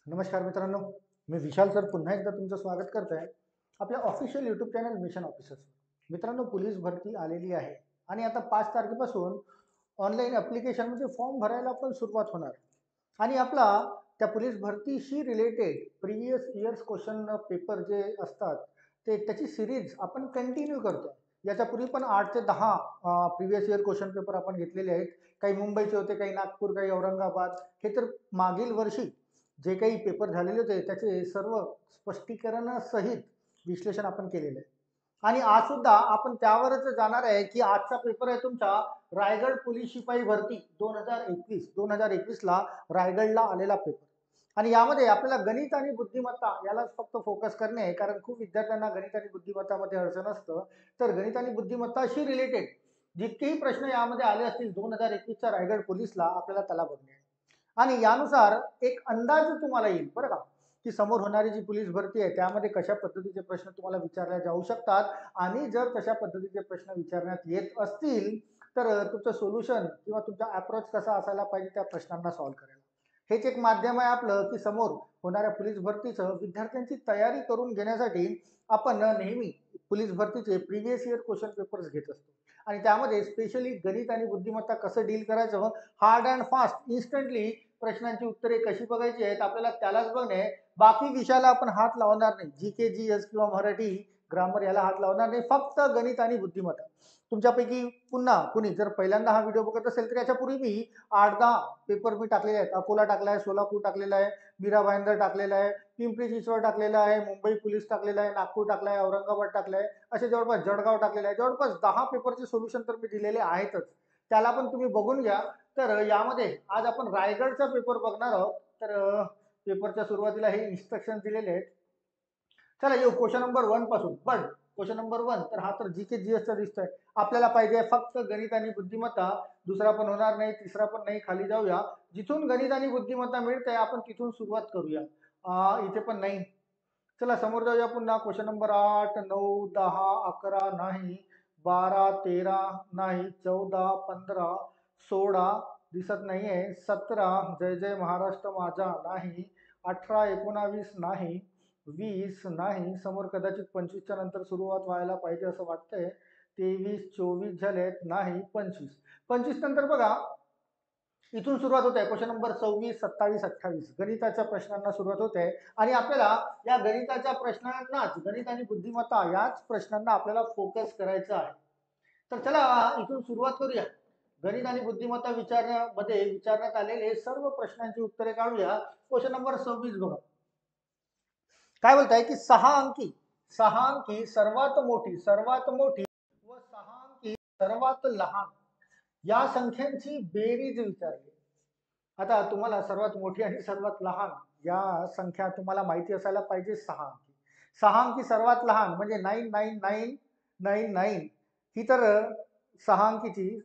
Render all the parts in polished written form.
नमस्कार मित्रांनो, मी विशाल सर पुन्हा एकदा तुमचं स्वागत करत आहे आपल्या official YouTube channel mission officers. मित्रांनो, पोलीस भरती आलेली आहे आणि आता 5 तारखेपासून ऑनलाईन ॲप्लिकेशन म्हणजे फॉर्म भरायला पण सुरुवात होणार. आणि आपला त्या पोलीस भरतीशी related previous years question paper जे असतात त्याची सिरीज आपण कंटिन्यू करतो. याच्यापूर्वी पण 8 ते 10 प्रिव्हियस इयर क्वेश्चन पेपर आपण घेतलेले आहेत. काही मुंबईचे होते, काही नागपूर, काही औरंगाबाद. हे तर मागील वर्षी जे काही पेपर झालेले होते त्याचे सर्व स्पष्टीकरणासहित विश्लेषण आपण केलेलं आहे. आणि आज सुद्धा आपण त्यावरच जाणार आहे की आजचा पेपर आहे तुमचा रायगड पोलीस शिपाई भरती 2021 ला रायगडला आलेला पेपर. आणि यामध्ये आपल्याला गणित आणि बुद्धिमत्ता यालाच फक्त फोकस करणे आहे, कारण खूप विद्यार्थ्यांना गणित आणि बुद्धिमत्तामध्ये अडचण असतं. तर गणित आणि बुद्धिमत्ताशी रिलेटेड जितकेही प्रश्न यामध्ये आले असतील 2021च्या रायगड पोलीसला, आपल्याला त्याला बघणे आहे. आणि यानुसार एक अंदाज तुम्हाला येईल बरं का, की समोर होणारी जी पोलीस भरती आहे त्यामध्ये कशा पद्धतीचे प्रश्न तुम्हाला विचारले जाऊ शकतात. आणि जर तशा पद्धतीचे प्रश्न विचारण्यात येत असतील तर तुमचं सोल्युशन किंवा तुमचा अप्रोच कसा असायला पाहिजे त्या प्रश्नांना सॉल्व्ह करायला. हेच एक माध्यम आहे आपलं, की समोर होणाऱ्या पोलीस भरतीचं विद्यार्थ्यांची तयारी करून घेण्यासाठी आपण नेहमी पोलीस भरतीचे प्रिव्हियस इयर क्वेश्चन पेपर्स घेत असतो. आणि त्यामध्ये स्पेशली गणित आणि बुद्धिमत्ता कसं डील करायचं, हार्ड अँड फास्ट इन्स्टंटली प्रश्नांची उत्तरे कशी बघायची आहेत आपल्याला त्यालाच बघणे. बाकी विषयाला आपण हात लावणार नाही. जी के जी एस किंवा मराठी ग्रामर याला हात लावणार नाही. फक्त गणित आणि बुद्धिमत्ता. तुमच्यापैकी पुन्हा कुणी जर पहिल्यांदा हा व्हिडिओ बघत असेल तर याच्यापूर्वी मी 8-10 पेपर मी टाकलेले आहेत. अकोला टाकला आहे, सोलापूर टाकलेला आहे, मीरा भाईंदर टाकलेला आहे, पिंपरी चिंचवड टाकलेला आहे, मुंबई पोलीस टाकलेला आहे, नागपूर टाकला आहे, औरंगाबाद टाकला आहे, असे जवळपास जळगाव टाकलेला आहे. जवळपास 10 पेपरचे सोल्युशन तर मी दिलेले आहेतच. त्याला पण तुम्ही बघून घ्या. तर यामध्ये आज आपण रायगडचा पेपर बघणार आहोत. तर पेपरच्या सुरुवातीला हे इन्स्ट्रक्शन दिलेले आहेत. चला येऊ क्वेश्चन नंबर 1 पासून. पण क्वेश्चन नंबर 1 तर हा तर जी के जी एसचा दिसतोय. आपल्याला पाहिजे फक्त गणित आणि बुद्धिमत्ता. दुसरा पण होणार नाही, तिसरा पण नाही. खाली जाऊया. जिथून गणित आणि बुद्धिमत्ता मिळते आपण तिथून सुरुवात करूया. इथे पण नाही. चला समोर जाऊया पुन्हा. क्वेश्चन नंबर 8, 9, 10, 11 नाही, 12, 13 नाही, 14, 15, 16 दिसत नाहीये, 17 जय जय महाराष्ट्र माझा नाही, 18, 19 नाही, 20 नाही, समोर कदाचित 25च्या नंतर सुरुवात व्हायला पाहिजे असं वाटतंय. 23, 24 झालेत नाही, 25. 25 नंतर बघा इथून सुरुवात होते. क्वेश्चन नंबर 26, 27, 28 गणिताच्या प्रश्नांना सुरुवात होते. आणि आपल्याला या गणिताच्या प्रश्नांनाच, गणित आणि बुद्धिमत्ता याच प्रश्नांना आपल्याला फोकस करायचं आहे. तर चला इथून सुरुवात करूया. गणित आणि बुद्धिमत्ता विचारण्यामध्ये विचारण्यात आलेले सर्व प्रश्नांची उत्तरे काढूया. क्वेश्चन नंबर 26 बघा. काय बोलताय की 6 अंकी सर्वात मोठी व 6 अंकी सर्वात लहान या संख्यांची बेरीज विचारली. आता तुम्हाला सर्वात मोठी आणि सर्वात लहान या संख्या तुम्हाला माहिती असायला पाहिजे. 6 अंकी. 6 अंकी सर्वात लहान म्हणजे 99999. ही तर 6 अंकीची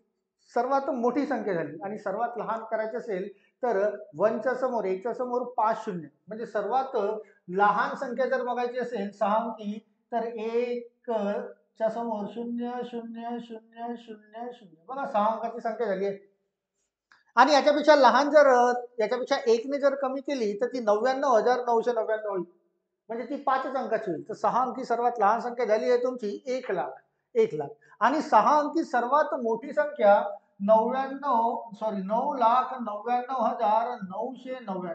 सर्वात मोठी संख्या झाली. आणि सर्वात लहान करायची असेल तर 1च्या समोर, 1च्या समोर 5 शून्य म्हणजे सर्वात लहान संख्या जर बघायची असेल 6 अंकी तर 1च्या समोर 000000. बघा 6 अंकाची संख्या झाली आहे. आणि याच्यापेक्षा लहान जर याच्यापेक्षा 1ने जर कमी केली तर ती 99,999 होईल. म्हणजे ती 5च अंकाची होईल. तर 6 अंकी सर्वात लहान संख्या झाली आहे तुमची 1,00,000. 1,00,000. आणि 6 अंकी सर्वात मोठी संख्या 9,99,999,999.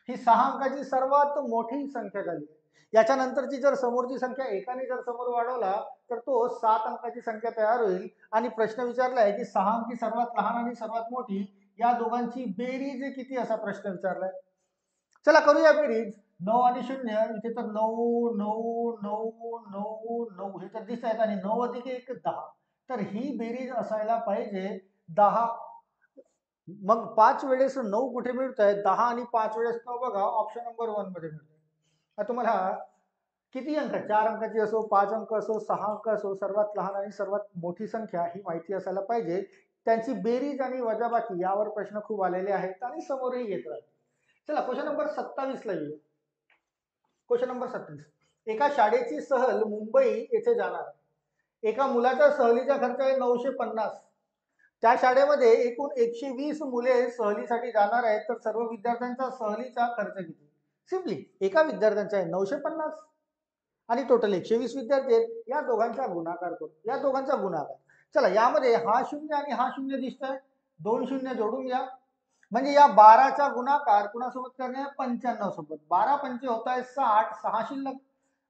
ही 6 अंकाची सर्वात मोठी संख्या झाली. याच्यानंतरची जर समोरची संख्या एकाने जर समोर वाढवला तर तो 7 अंकाची संख्या तयार होईल. आणि प्रश्न विचारला आहे की 6 अंकी सर्वात लहान आणि सर्वात मोठी या दोघांची बेरीज किती असा प्रश्न विचारलाय. चला करूया बेरीज. 9 आणि 0 इथे तर 9 9 9 9 9 हे तर दिसत आहेत. आणि 9 अधिक 1 10. तर ही बेरीज असायला पाहिजे 10. मग 5 वेळेस 9 कुठे मिळतंय? 10 आणि 5 वेळेस 9 बघा ऑप्शन नंबर 1 मध्ये मिळतंय. आता तुम्हाला किती अंक, 4 अंकाची असो, 5 अंक असो, 6 अंक असो, सर्वात लहान आणि सर्वात मोठी संख्या ही माहिती असायला पाहिजे. त्यांची बेरीज आणि वजाबाकी यावर प्रश्न खूप आलेले आहेत आणि समोरही येत राहतात. चला क्वेश्चन नंबर 27 ला येऊया. Question number 27. एका शाळेची सहल मुंबई येथे जाणार. एका मुलाच्या सहलीचा खर्च आहे 950. त्या शाळेमध्ये एकूण 120 मुले सहलीसाठी जाणार आहेत, तर सर्व विद्यार्थ्यांचा सहलीचा खर्च किती? सिम्पली एका विद्यार्थ्यांचा आहे 950 आणि टोटल 120 विद्यार्थी आहेत, या दोघांचा गुणाकार करू, या दोघांचा गुणाकार. चला यामध्ये हा शून्य आणि हा शून्य दिसतोय, दोन शून्य जोडून घ्या, म्हणजे या 12चा गुणाकार कुणासोबत करणे? 95 सोबत. 12 पंचे होत आहे 60, 6 शिल्लक,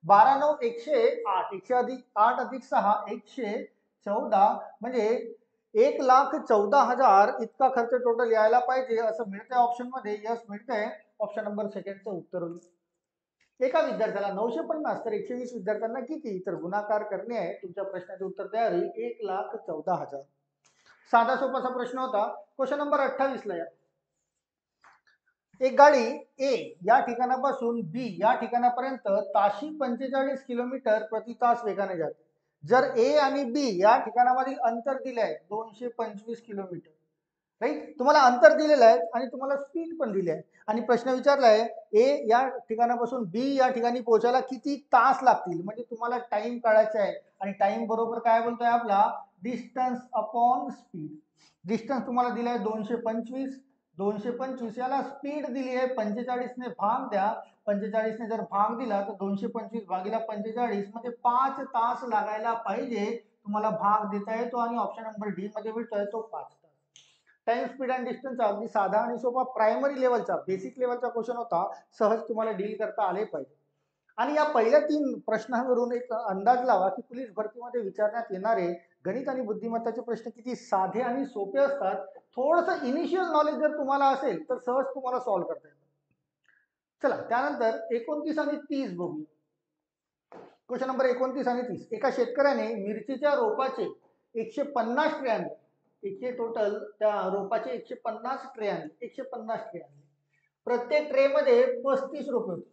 12 9 108, 100 अधिक 8 अधिक 6 114, म्हणजे 1,14,000 इतका खर्च टोटल यायला पाहिजे असं मिळतंय ऑप्शन मध्ये. यस मिळतंय, ऑप्शन नंबर सेकंडचं उत्तर होईल. एका विद्यार्थ्याला 950 तर 120 विद्यार्थ्यांना किती? तर गुणाकार करणे आहे. तुमच्या प्रश्नाचे उत्तर तयार होईल 1,14,000. साधा सोपाचा प्रश्न होता. क्वेश्चन नंबर 28 ला या. एक गाडी ए या ठिकाणापासून बी या ठिकाणापर्यंत ताशी 45 किलोमीटर प्रति तास वेगाने जाते. जर ए आणि बी या ठिकाणामधील अंतर दिले आहे 225 किलोमीटर, राईट. तुम्हाला अंतर दिलेलं आहे आणि तुम्हाला स्पीड पण दिली आहे आणि प्रश्न विचारला आहे ए या ठिकाणापासून बी या ठिकाणी पोहोचायला किती तास लागतील, म्हणजे तुम्हाला टाइम काढायचा आहे. आणि टाइम बरोबर काय बोलतोय आपला? Distance upon speed. डिस्टन्स तुम्हाला दिलाय 225, 225 याला स्पीड दिली आहे 45 ने भाग द्या. 45 ने जर भाग दिला तर 225 भागीला 45 म्हणजे 5 तास लागायला पाहिजे. तुम्हाला भाग देता येतो आणि ऑप्शन नंबर डी मध्ये भेटतोय तो 5 तास. टाइम स्पीड अँड डिस्टन्सचा अगदी साधा आणि सोपा प्रायमरी लेवलचा बेसिक लेवलचा क्वेश्चन होता. सहज तुम्हाला डील करता आले पाहिजे. आणि या पहिल्या 3 प्रश्नांवरून एक अंदाज लावा की पोलीस भरतीमध्ये विचारण्यात येणारे गणित आणि बुद्धिमत्ताचे प्रश्न किती साधे आणि सोपे असतात. थोडंसं इनिशियल नॉलेज जर तुम्हाला असेल तर सहज तुम्हाला सॉल्व्ह करता येईल. चला त्यानंतर 29 आणि 30 बघू. क्वेश्चन नंबर 29 आणि 30. एका शेतकऱ्याने मिरचीच्या रोपाचे 150 ट्रे आणले. एकशे टोटल त्या रोपाचे 150 ट्रे आणले. 150 ट्रे आणले. प्रत्येक ट्रे मध्ये 35 रुपये होते.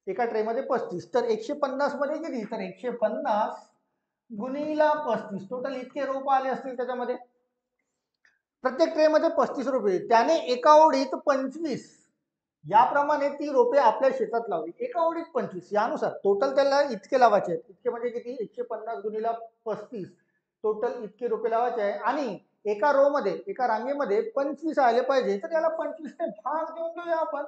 एका ट्रे मध्ये 35, तर 150 मध्ये किती? तर 150 गुणिला 35, टोटल इतके रोप आले असतील त्याच्यामध्ये. प्रत्येक ट्रे मध्ये 35 रुपये. त्याने एका ओढीत 25 याप्रमाणे ती रोपे आपल्या शेतात लावली. एका ओढीत 25, यानुसार टोटल त्याला इतके लावायचे आहेत. इतके म्हणजे किती? 150 गुणिला 35, टोटल इतके रोपे लावायचे आहे. आणि एका रो मध्ये एका रांगेमध्ये 25 आले पाहिजे, तर याला 25 ने भाग देऊन देऊया आपण.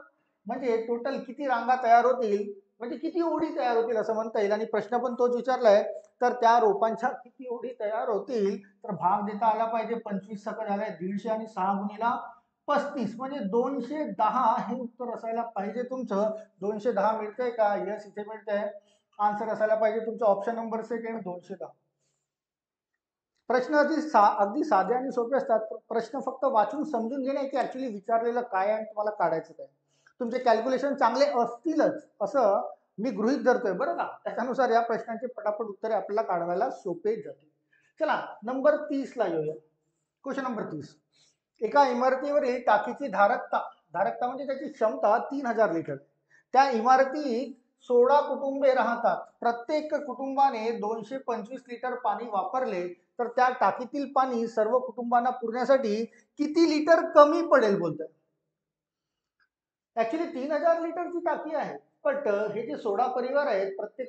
म्हणजे टोटल किती रांगा तयार होतील, म्हणजे किती ओढी तयार होतील असं म्हणता येईल. आणि प्रश्न पण तोच विचारलाय, तर त्या रोपांच्या किती ओढी तयार होतील तर भाग देता आला पाहिजे. 25 सकट झालाय 150 आणि 6 गुणिला 35 म्हणजे 210 हे उत्तर असायला पाहिजे तुमचं. 210 मिळतंय का? यस इथे मिळतंय. आन्सर असायला पाहिजे तुमचं ऑप्शन नंबर सेकंड 210. प्रश्न अगदी साधे आणि सोपे असतात. प्रश्न फक्त वाचून समजून घेणे की ऍक्च्युली विचारलेलं काय आणि तुम्हाला काढायचं काय. तुमचे कॅल्क्युलेशन चांगले असतीलच असं मी गृहीत धरतोय बरं का. त्याच्यानुसार या प्रश्नांचे पटापट उत्तरे आपल्याला काढवायला सोपे जातील. चला नंबर 30 ला येऊया. Question number 30. एका इमारतीवरील टाकीची धारकता, धारकता म्हणजे त्याची क्षमता 3000 लिटर. त्या इमारतीत 16 कुटुंबे राहतात. प्रत्येक कुटुंबाने 225 लिटर पाणी वापरले तर त्या टाकीतील पाणी सर्व कुटुंबांना पुरण्यासाठी किती लिटर कमी पडेल बोलतोय. ऍक्च्युली 3000 लिटरची टाकी आहे, बट हे जे 16 परिवार आहेत प्रत्येक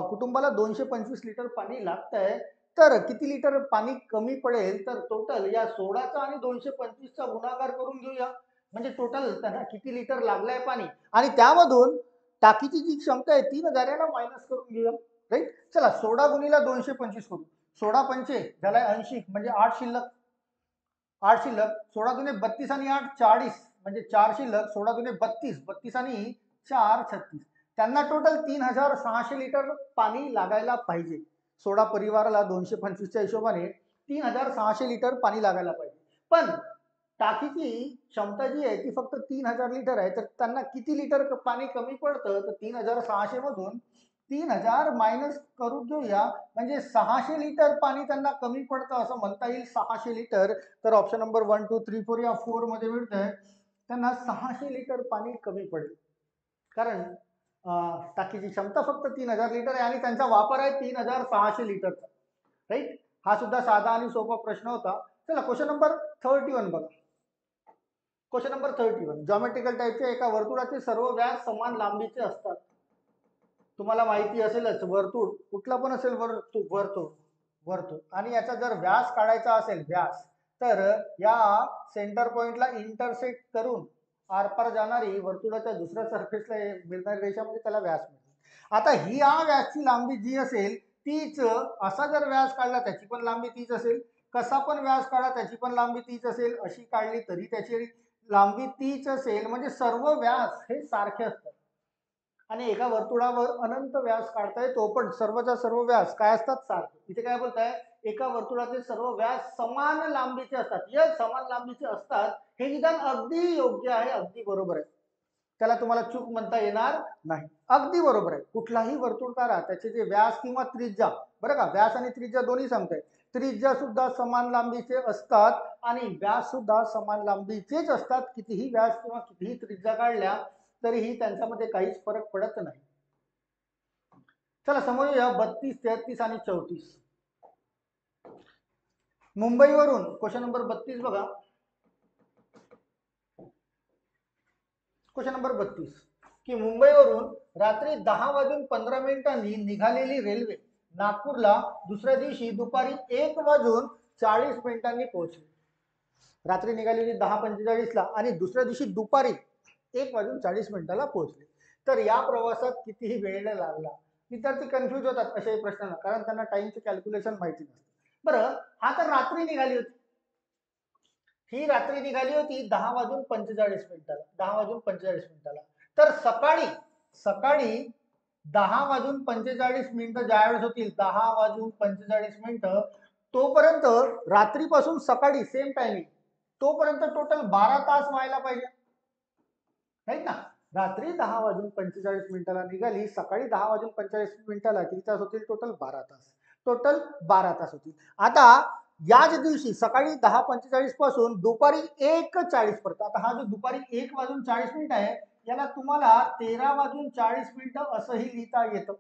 कुटुंबाला 225 लिटर पाणी लागत आहे. तर किती लिटर पाणी कमी पडेल, तर टोटल या 16चा आणि 225चा गुणाकार करून घेऊया. म्हणजे टोटल त्यांना किती लिटर लागलंय पाणी आणि त्यामधून टाकीची जी क्षमता आहे 3000 याला मायनस करून घेऊया. राईट. चला 16 गुणिला 225 करू. 16 पंचे झालाय 80 म्हणजे 8 शिल्लक. 8 शिल्लक. 16 दुने 32 आणि 8 40 म्हणजे 4 शिल्लक. 16 दुने 32, 32 आणि 4 36. त्यांना टोटल 3600 लिटर पाणी लागायला पाहिजे. 16 परिवाराला 225च्या हिशोबाने 3600 लिटर पाणी लागायला पाहिजे. पण टाकीची क्षमता जी आहे ती फक्त 3000 लिटर आहे. तर त्यांना किती लिटर पाणी कमी पडतं, तर 3600 मधून 3000 मायनस करून घेऊया. म्हणजे 600 लिटर पाणी त्यांना कमी पडतं असं म्हणता येईल. 600 लिटर. तर ऑप्शन नंबर 1 2 3 4 या 4 मध्ये मिळतंय. त्यांना 600 लिटर पाणी कमी पडेल. कारण टाकीची क्षमता फक्त 3000 लिटर आहे आणि त्यांचा वापर आहे 3600 लिटरचा. राईट. हा सुद्धा साधा आणि सोपा प्रश्न होता. चला क्वेश्चन नंबर 31 बघा. Question number 31. जॉमेट्रिकल टाईपच्या एका वर्तुळाचे सर्व व्यास समान लांबीचे असतात. तुम्हाला माहिती असेलच, वर्तुळ कुठला पण असेल, वर्तुळ वर्तुळ वर्तुळ आणि याचा जर व्यास काढायचा असेल, व्यास तर या सेंटर पॉइंटला इंटरसेक्ट करून आरपार जाणारी वर्तुळाच्या दुसऱ्या सरफेसला मिळणारी रेषा म्हणजे त्याला व्यास मिळते। आता ही या व्यासची लांबी जी असेल तीच, असा जर व्यास काढला त्याची पण लांबी तीच असेल, कसा पण व्यास काढला त्याची पण लांबी तीच असेल, अशी काढली तरी त्याची लांबी तीच असेल, म्हणजे सर्व व्यास हे सारखे असतात। आणि एका वर्तुळावर अनंत व्यास काढता येतो, पण सर्वचा सर्व व्यास काय असतात? सारखे। इथे काय बोलताय? एका वर्तुळाचे सर्व व्यास समान लांबीचे असतात। यस, समान लांबीचे असतात हे विधान अगदी योग्य आहे, अगदी बरोबर आहे, त्याला तुम्हाला चूक म्हणता येणार नाही, अगदी बरोबर आहे। कुठलाही वर्तुळ काढा, त्याचे जे व्यास किंवा त्रिज्या, बरं का, व्यास आणि त्रिज्या दोन्ही सांगताय, त्रिज्या सुद्धा समान लांबीचे असतात आणि व्यास सुद्धा समान लांबीचेच असतात। कितीही व्यास किंवा कितीही त्रिज्या काढल्या तरीही त्यांच्यामध्ये काहीच फरक पडत नाही। चला समोर या 32, 33 आणि 34। मुंबईवरून क्वेश्चन नंबर 32 बघा। क्वेश्चन नंबर 32 की मुंबईवरून रात्री 10:15 निघालेली रेल्वे नागपूरला दुसऱ्या दिवशी दुपारी 1:40 पोहोचली। रात्री निघालेली 10:45 आणि दुसऱ्या दिवशी दुपारी 1:40 पोहोचले। तर या प्रवासात कितीही वेळ लागला? विद्यार्थी कन्फ्यूज होतात अशाही प्रश्नांना, कारण त्यांना टाइमचे कॅल्क्युलेशन माहिती नसते। बरं, हा तर रात्री निघाली होती, ही रात्री निघाली होती 10:45 10:45। तर सकाळी सकाळी 10:45 ज्यावेळेस होतील, 10:45 तोपर्यंत रात्रीपासून सकाळी सेम टायमिंग तोपर्यंत टोटल 12 तास व्हायला पाहिजे, राईट ना? रात्री 10:45 निघाली, सकाळी 10:45 किती तास होतील? टोटल 12 तास, टोटल 12 तास होतील। आता याच दिवशी सकाळी 10:45 पासून दुपारी 1:40 पर्यंत, आता हा जो दुपारी 1:40 आहे याला तुम्हाला 13:40 असंही लिहिता येतं,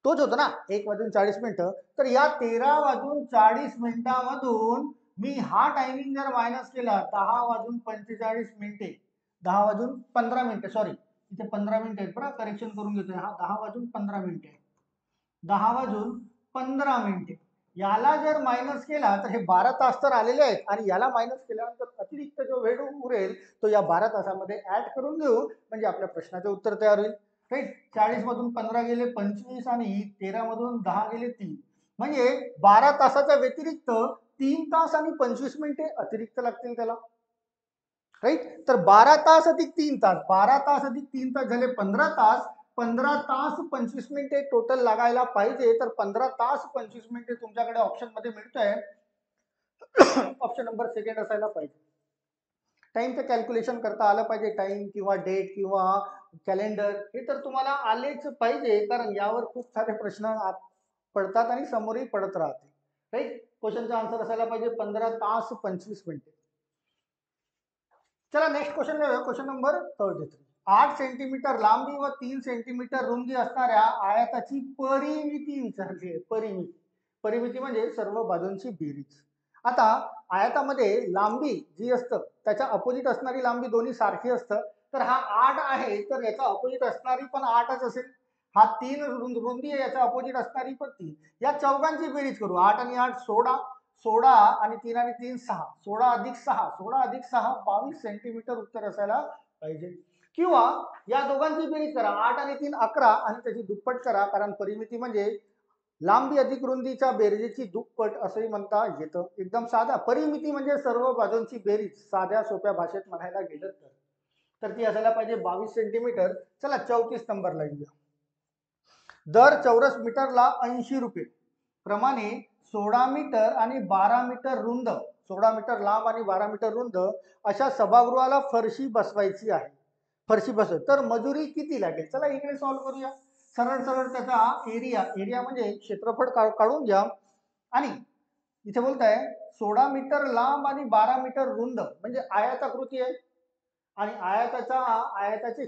तोच होतो ना 1:40। तर या 13:40 मी हा टायमिंग जर मायनस केला, 10:45, 10:15, सॉरी इथे 15 मिनिटं आहेत, बरं करेक्शन करून घेतोय, हा 10:15 आहे, 10:15 याला जर मायनस केला तर हे 12 तास तर आलेले आहेत, आणि याला मायनस केल्यानंतर अतिरिक्त जो वेळ उरेल तो या 12 तासामध्ये ऍड करून घेऊ, म्हणजे आपल्या प्रश्नाचे उत्तर तयार होईल, राईट? 40 मधून 15 गेले 25 आणि 13 मधून 10 गेले 3, म्हणजे 12 तासाच्या व्यतिरिक्त 3 तास आणि 25 मिनिटे अतिरिक्त लागतील त्याला, राईट? तर 12 तास अधिक 3 तास, 12 तास अधिक 3 तास झाले 15 तास, 15 तास 25 मिनिटे टोटल लागायला पाहिजे। तर 15 तास 25 मिनिटे तुमच्याकडे ऑप्शन मध्ये मिळतंय, ऑप्शन नंबर सेकंड असायला पाहिजे। टाइमचं कॅल्क्युलेशन करता आलं पाहिजे, टाइम किंवा डेट किंवा कॅलेंडर हे तर तुम्हाला आलेच पाहिजे, कारण यावर खूप सारे प्रश्न पडतात आणि समोरही पडत राहते, राईट? क्वेश्चनचा आन्सर असायला पाहिजे 15 तास 25 मिनिटे। चला नेक्स्ट क्वेश्चन घेऊया, क्वेश्चन नंबर 33। 8 सेंटीमीटर लांबी व 3 सेंटीमीटर रुंदी असणाऱ्या आयताची परिमिती विचारली आहे। परिमिती, परिमिती म्हणजे सर्व बाजूंची बेरीज। आता आयतामध्ये लांबी जी असतं त्याच्या अपोजिट असणारी लांबी दोन्ही सारखी असतं, तर हा 8 आहे तर याचा अपोजिट असणारी पण 8च असेल, हा 3 रुंदी आहे याचा अपोजिट असणारी पण 3, या चौघांची बेरीज करू, 8 आणि 8 16, 16 आणि 3 आणि 3 6, 16 अधिक 6, 16 अधिक 6 22 सेंटीमीटर उत्तर असायला पाहिजे। किंवा या दोघांची बेरीज करा, 8 आणि 3 11 आणि त्याची दुप्पट करा, कारण परिमिती म्हणजे लांबी अधिक रुंदीच्या बेरजेची दुप्पट असंही म्हणता येतं। एकदम साधा, परिमिती म्हणजे सर्व बाजूंची बेरीज, साध्या सोप्या भाषेत म्हणायला गेलं तर ती असायला पाहिजे 22 सेंटीमीटर। चला 34 नंबरला येऊया। दर चौरस मीटरला 80 रुपये प्रमाणे 16 मीटर आणि 12 मीटर रुंद, 16 मीटर लांब आणि 12 मीटर रुंद अशा सभागृहाला फरशी बसवायची आहे, फरशी बसव, तर मजुरी किती लागेल? चला इकडे सॉल्व्ह करूया, सरळ सरळ त्याचा एरिया म्हणजे क्षेत्रफळ काढून घ्या, आणि इथे बोलताय 16 मीटर लांब आणि 12 मीटर रुंद म्हणजे आयताकृती आहे, आणि आयताचे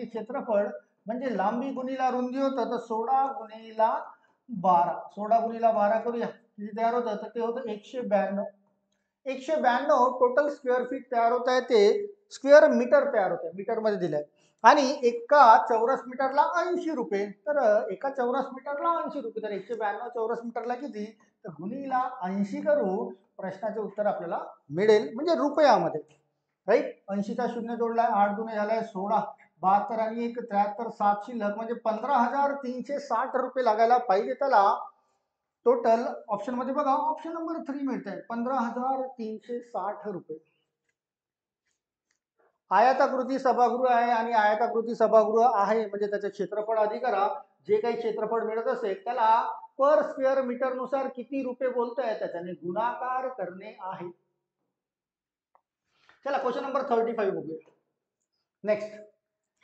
क्षेत्रफळ म्हणजे लांबी गुणिला रुंदी होतं, तर 16 गुणिला 12, 16 गुणिला 12 करूया, किती तयार होतं? तर ते होतं 192, 192 टोटल स्क्वेअर फीट तयार होत आहे, ते स्क्वेअर मीटर तयार होत आहे, मीटर मध्ये दिलंय, आणि एका चौरस मीटरला 80 रुपये, तर एका चौरस मीटरला 80 रुपये, तर 192 चौरस मीटरला किती? तर गुणिला 80 करू, प्रश्नाचे उत्तर आपल्याला मिळेल, म्हणजे रुपयामध्ये. राईट, 80चा शून्य जोडलाय, 8 दुने झालाय 16, 72 आणि 1 73, 7 शिल्लक म्हणजे 15,360 रुपये लागायला पाहिजे त्याला. टोटल ऑप्शन मध्ये बघा, ऑप्शन नंबर 3 मिळत आहे 15,360 रुपये. आयताकृती सभागृह आहे आणि आयताकृती सभागृह आहे म्हणजे त्याचे क्षेत्रफळ अधिक करा. जे काही क्षेत्रफळ मिळत असेल त्याला पर स्क्वेअर मीटर नुसार किती रुपये बोलतोय त्याच्याने गुणाकार करणे आहे. चला क्वेश्चन नंबर 35 बघूया. नेक्स्ट,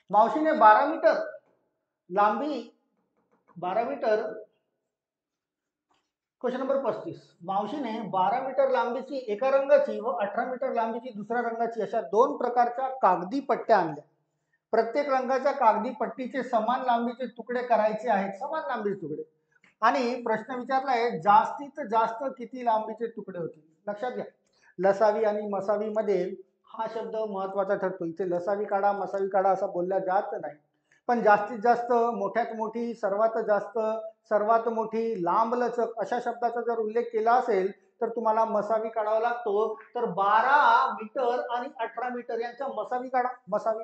मावशीने 12 मीटर लांबी 12 मीटर. क्वेश्चन नंबर 35, मावशीने 12 मीटर लांबीची एका रंगाची व 18 मीटर लांबीची दुसऱ्या रंगाची अशा दोन प्रकारच्या कागदी पट्ट्या आणल्या. प्रत्येक रंगाच्या कागदी पट्टीचे समान लांबीचे तुकडे करायचे आहेत, समान लांबीचे तुकडे. आणि प्रश्न विचारला आहे जास्तीत जास्त किती लांबीचे तुकडे होतील. लक्षात घ्या, लसावी आणि मसावी मध्ये हा शब्द महत्वाचा ठरतो. इथे लसावी काढा मसावी काढा असं बोलल्या जात नाही, पण जास्तीत जास्त, मोठ्यात मोठी, सर्वात जास्त, सर्वात मोठी, लांब लचक अशा शब्दाचा जर उल्लेख केला असेल तर तुम्हाला मसावी काढावा लागतो. तर 12 मीटर आणि 18 मीटर यांच्या मसावी काढा, मसावी.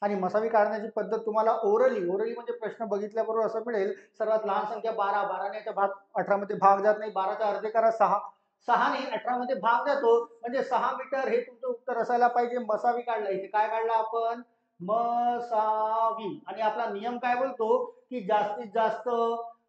आणि मसावी काढण्याची पद्धत तुम्हाला ओरली म्हणजे प्रश्न बघितल्याबरोबर असं मिळेल, सर्वात लहान संख्या 12, 12ने भाग 18 मध्ये भाग जात नाही, 12चे अर्धे करा 6, 6ने 18 मध्ये भाग जातो म्हणजे 6 मीटर हे तुमचं उत्तर असायला पाहिजे. मसावी काढला, इथे काय काढला आपण, मसावी. आणि आपला नियम काय बोलतो की जास्तीत जास्त,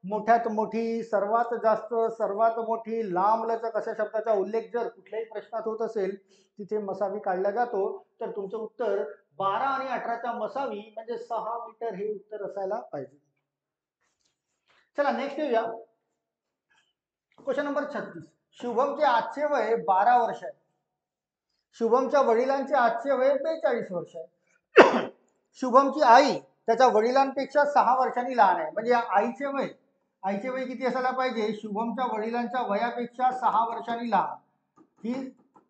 मोठ्यात मोठी, सर्वात जास्त, सर्वात मोठी, लांब लचक अशा शब्दाचा उल्लेख जर कुठल्याही प्रश्नात होत असेल तिथे मसावी काढला जातो. तर तुमचं उत्तर 12 आणि 18च्या मसावी म्हणजे 6 मीटर हे उत्तर असायला पाहिजे. चला नेक्स्ट येऊया. क्वेश्चन नंबर 36, शुभमचे आजचे वय 12 वर्ष आहे. शुभमच्या वडिलांचे आजचे वय 42 वर्ष आहे. शुभमची आई त्याच्या वडिलांपेक्षा 6 वर्षांनी लहान आहे, म्हणजे आईचे वय किती असायला पाहिजे, शुभमच्या वडिलांच्या वयापेक्षा 6 वर्षांनी लहान. ही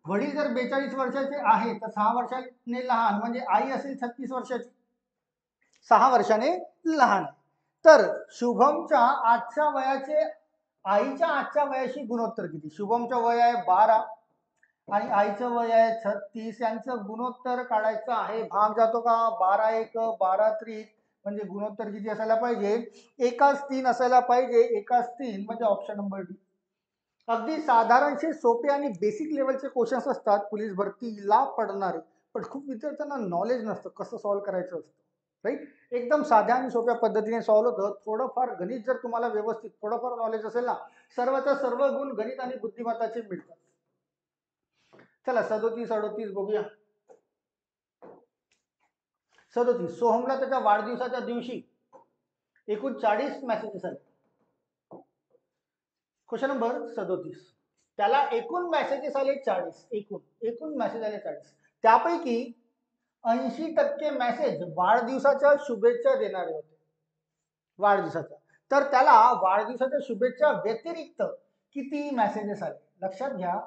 वडील जर 42 वर्षाचे आहे तर 6 वर्षाने लहान म्हणजे आई असेल 36 वर्षाची, 6 वर्षाने लहान. तर शुभमच्या आजच्या वयाचे आईच्या आजच्या वयाशी गुणोत्तर किती. शुभमचं वय आहे 12 आणि आईचं वय आहे 36, यांचं गुणोत्तर काढायचं आहे. भाग जातो का, 12 1 12 3 म्हणजे गुणोत्तर किती असायला पाहिजे, 1:3 असायला पाहिजे. 1:3 म्हणजे ऑप्शन नंबर डी. अगदी साधारणशे सोपे आणि बेसिक लेवलचे क्वेश्चन्स असतात पोलीस भरतीला पडणारे, पण खूप विद्यार्थ्यांना नॉलेज नसतं कसं सॉल्व्ह करायचं असतं. राईट, एकदम साध्या आणि सोप्या पद्धतीने सॉल्व्ह होतं. थोडंफार गणित जर तुम्हाला व्यवस्थित थोडंफार नॉलेज असेल ना, सर्वच्या सर्व गुण गणित आणि बुद्धिमत्ताचे मिळतात. चला 37 38 बघूया. 37, सोहमला त्याच्या वाढदिवसाच्या दिवशी एकूण 40 मेसेजेस आले. क्वेश्चन नंबर 37, त्याला एकूण मेसेजेस आले 40, एकूण मेसेज आले 40, त्यापैकी 80% मेसेज वाढदिवसाच्या शुभेच्छा देणारे होते. वाढदिवसाच्या, तर त्याला वाढदिवसाच्या शुभेच्छा व्यतिरिक्त किती मेसेजेस आले. लक्षात घ्या,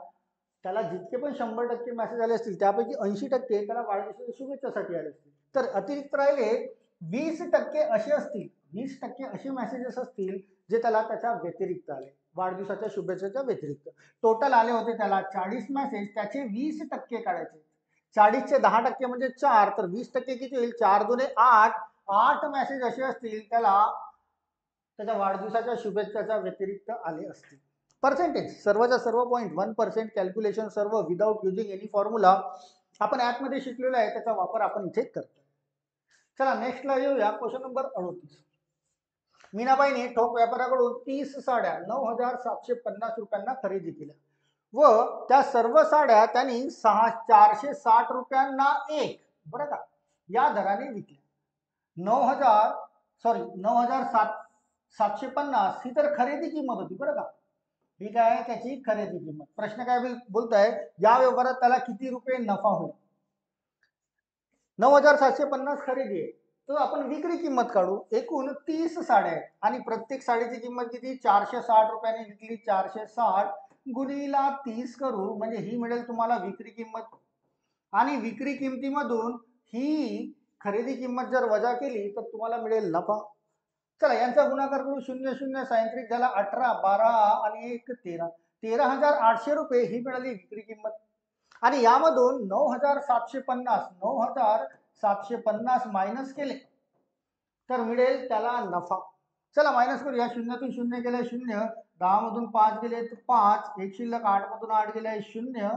त्याला जितके पण 100% मेसेज आले असतील त्यापैकी 80% त्याला वाढदिवसाच्या शुभेच्छासाठी आले असतील. तर अतिरिक्त राहिले 20% असे असतील, 20% असे मेसेजेस असतील जे त्याला त्याच्या व्यतिरिक्त आले, वाढदिवसाच्या शुभेच्छेच्या व्यतिरिक्त. टोटल आले होते त्याला 40 मेसेज, त्याचे 20% काढायचे. 40चे 10% म्हणजे 4, तर 20% किती होईल, 4 दुने 8, 8 मेसेज असे असतील त्याला त्याच्या वाढदिवसाच्या शुभेच्छाच्या व्यतिरिक्त आले असतील. पर्सेंटेज सर्वच्या सर्व पॉईंट 1% कॅल्क्युलेशन सर्व विदाउट युजिंग एनी फॉर्म्युला आपण ऍपमध्ये शिकलेलो आहे, त्याचा वापर आपण इथे करतो. चला नेक्स्टला येऊया. क्वेश्चन नंबर 38, मीनाबाईने ठोक व्यापाऱ्याकडून 30 साड्या 9,750 रुपयांना खरेदी केल्या व त्या सर्व साड्या त्यांनी 460 रुपयांना एक, बरं का, या दराने विकल्या. 9,750 ही तर खरेदी किंमत होती, बरं का, ही काय त्याची खरेदी किंमत. प्रश्न काय बोलताय, या व्यवहारात त्याला किती रुपये नफा होईल. 9,750 खरेदी आहे, तर आपण विक्री किंमत काढू. एकूण 30 साड्या आहेत आणि प्रत्येक साडीची किंमत किती, 460 रुपयाने विकली. 460 गुणिला 30 करू म्हणजे ही मिळेल तुम्हाला विक्री किंमत, आणि विक्री किंमतीमधून ही खरेदी किंमत जर वजा केली तर तुम्हाला मिळेल नफा. चला यांचा गुणाकार करू. 0 0 37 झाला 18, 12 आणि 1 13, 13,800 रुपये ही मिळाली विक्री किंमत. आणि यामधून 9,750 मायनस केले तर मिळेल त्याला नफा. चला मायनस करूया. शून्यातून शून्य गेले 0, 10 मधून 5 गेले 5, एक शिल्लक 8 मधून 8 गेले 0,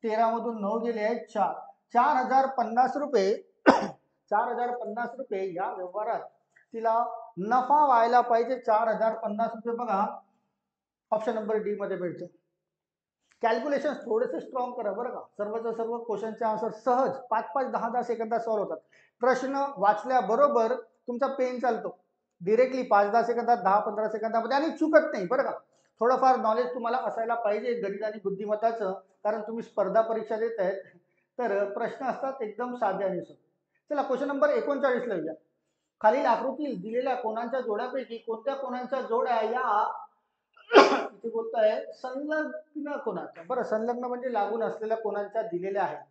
13 मधून 9 गेले 4. 4,050 रुपये 4,050 रुपये या व्यवहारात तिला नफा व्हायला पाहिजे. 4,050 रुपये बघा ऑप्शन नंबर डी मध्ये मिळते. कॅल्क्युलेशन थोडेसे स्ट्रॉंग करा बरं का. सर्वच्या सर्व क्वेश्चनचे आन्सर सहज 5-5, 10-10 सेकंदात सॉल्व्ह होतात. प्रश्न वाचल्याबरोबर तुमचा पेन चालतो डिरेक्टली 5-10 सेकंदात, 10-15 सेकंदामध्ये, आणि चुकत नाही बरं का. थोडंफार नॉलेज तुम्हाला असायला पाहिजे गणित आणि बुद्धिमत्ताचं, कारण तुम्ही स्पर्धा परीक्षा देत आहेत. तर प्रश्न असतात एकदम साधे आणि सोपे. चला क्वेश्चन नंबर 39 ला येऊया. खालील आकृतीत दिलेल्या कोणांच्या जोड्यापैकी कोणत्या कोणांच्या जोड्या या इथे बोलताय संलग्न कोणाच्या. बरं, संलग्न म्हणजे लागून असलेल्या कोणांच्या दिलेल्या आहेत.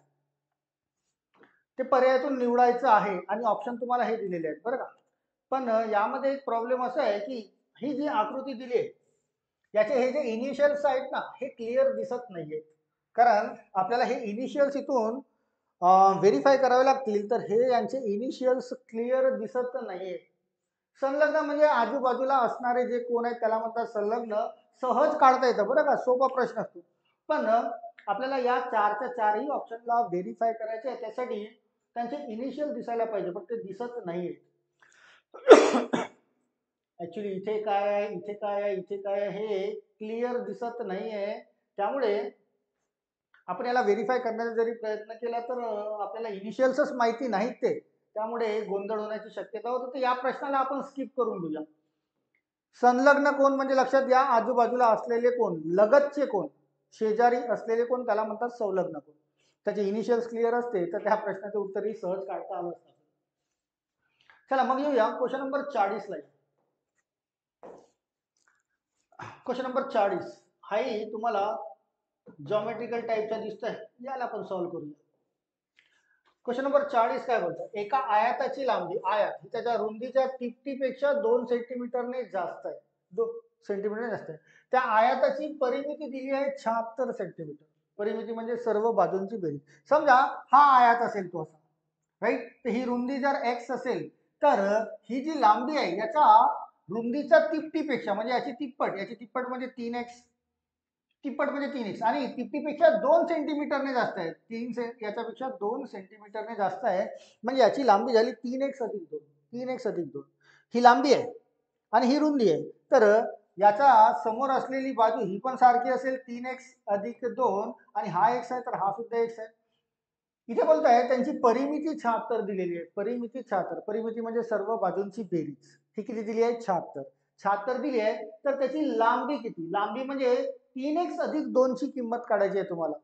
ते पर्यायातून निवडायचं आहे आणि ऑप्शन तुम्हाला हे दिलेले आहेत बरं का. पण यामध्ये एक प्रॉब्लेम असा आहे की ही जी आकृती दिली आहे याचे हे जे इनिशियल्स आहेत ना हे क्लिअर दिसत नाहीये. कारण आपल्याला हे इनिशियल्स इथून व्हेरीफाय करावे लागतील. तर हे यांचे इनिशियल्स क्लिअर दिसत नाहीये. संलग्न म्हणजे आजूबाजूला असणारे जे कोण आहेत त्याला म्हणतात संलग्न. सहज काढता येतं बरं का, सोपा प्रश्न असतो. पण आपल्याला या 4च्या 4ही ऑप्शनला व्हेरीफाय करायचे आहे. त्यासाठी त्यांचे इनिशियल दिसायला पाहिजे, पण ते दिसत नाहीये. ऍक्च्युली इथे काय आहे, इथे काय आहे, इथे काय आहे हे क्लिअर दिसत नाहीये. त्यामुळे आपण याला व्हेरीफाय करण्याचा जरी प्रयत्न केला तर आपल्याला इनिशियल्सच माहिती नाहीत ते, त्यामुळे गोंधळ होण्याची शक्यता होती. तर या प्रश्नाला आपण स्किप करून घेऊया. संलग्न कोण म्हणजे लक्षात घ्या आजूबाजूला असलेले कोण, लगतचे कोण, शेजारी असलेले कोण त्याला म्हणतात संलग्न कोण. त्याचे इनिशियल्स क्लिअर असते तर त्या प्रश्नाचे उत्तरही सहज काढता आलं असतं. चला मग येऊया क्वेश्चन नंबर 40 ला. क्वेश्चन नंबर 40 हाही तुम्हाला जॉमेट्रिकल टाईपचा दिसतोय, याला आपण सॉल्व्ह करूया. क्वेश्चन नंबर 40 काय बोलतो, एका आयताची लांबी, आयत ही त्याच्या रुंदीच्या तिपटीपेक्षा 2 सेंटीमीटरने जास्त आहे. 2 सेंटीमीटर जास्त आहे. त्या आयताची परिमिती दिली आहे 76 सेंटीमीटर. परिमिती म्हणजे सर्व बाजूंची बेरीज. समजा हा आयत असेल तो असा, राईट. तर ही रुंदी जर x असेल तर ही जी लांबी आहे याच्या रुंदीच्या तिपटीपेक्षा म्हणजे याची तिप्पट म्हणजे 3x, तिप्पट म्हणजे 3x, आणि तिपटीपेक्षा 2 सेंटीमीटरने जास्त आहे. याच्यापेक्षा 2 सेंटीमीटरने जास्त आहे. म्हणजे याची लांबी झाली 3x अधिक 2. 3x अधिक 2 ही लांबी आहे आणि ही रुंदी आहे. तर याचा समोर असलेली बाजू ही पण सारखी असेल 3x अधिक 2, आणि हा x आहे तर हा सुद्धा x आहे. इथे बोलताय त्यांची परिमिती 76 दिलेली आहे. परिमिती 76, परिमिती म्हणजे सर्व बाजूंची बेरीज. ही किती दिली आहे 76. 76 दिली आहे तर त्याची लांबी किती, लांबी म्हणजे 3x अधिक 2 ची किंमत काढायची आहे तुम्हाला.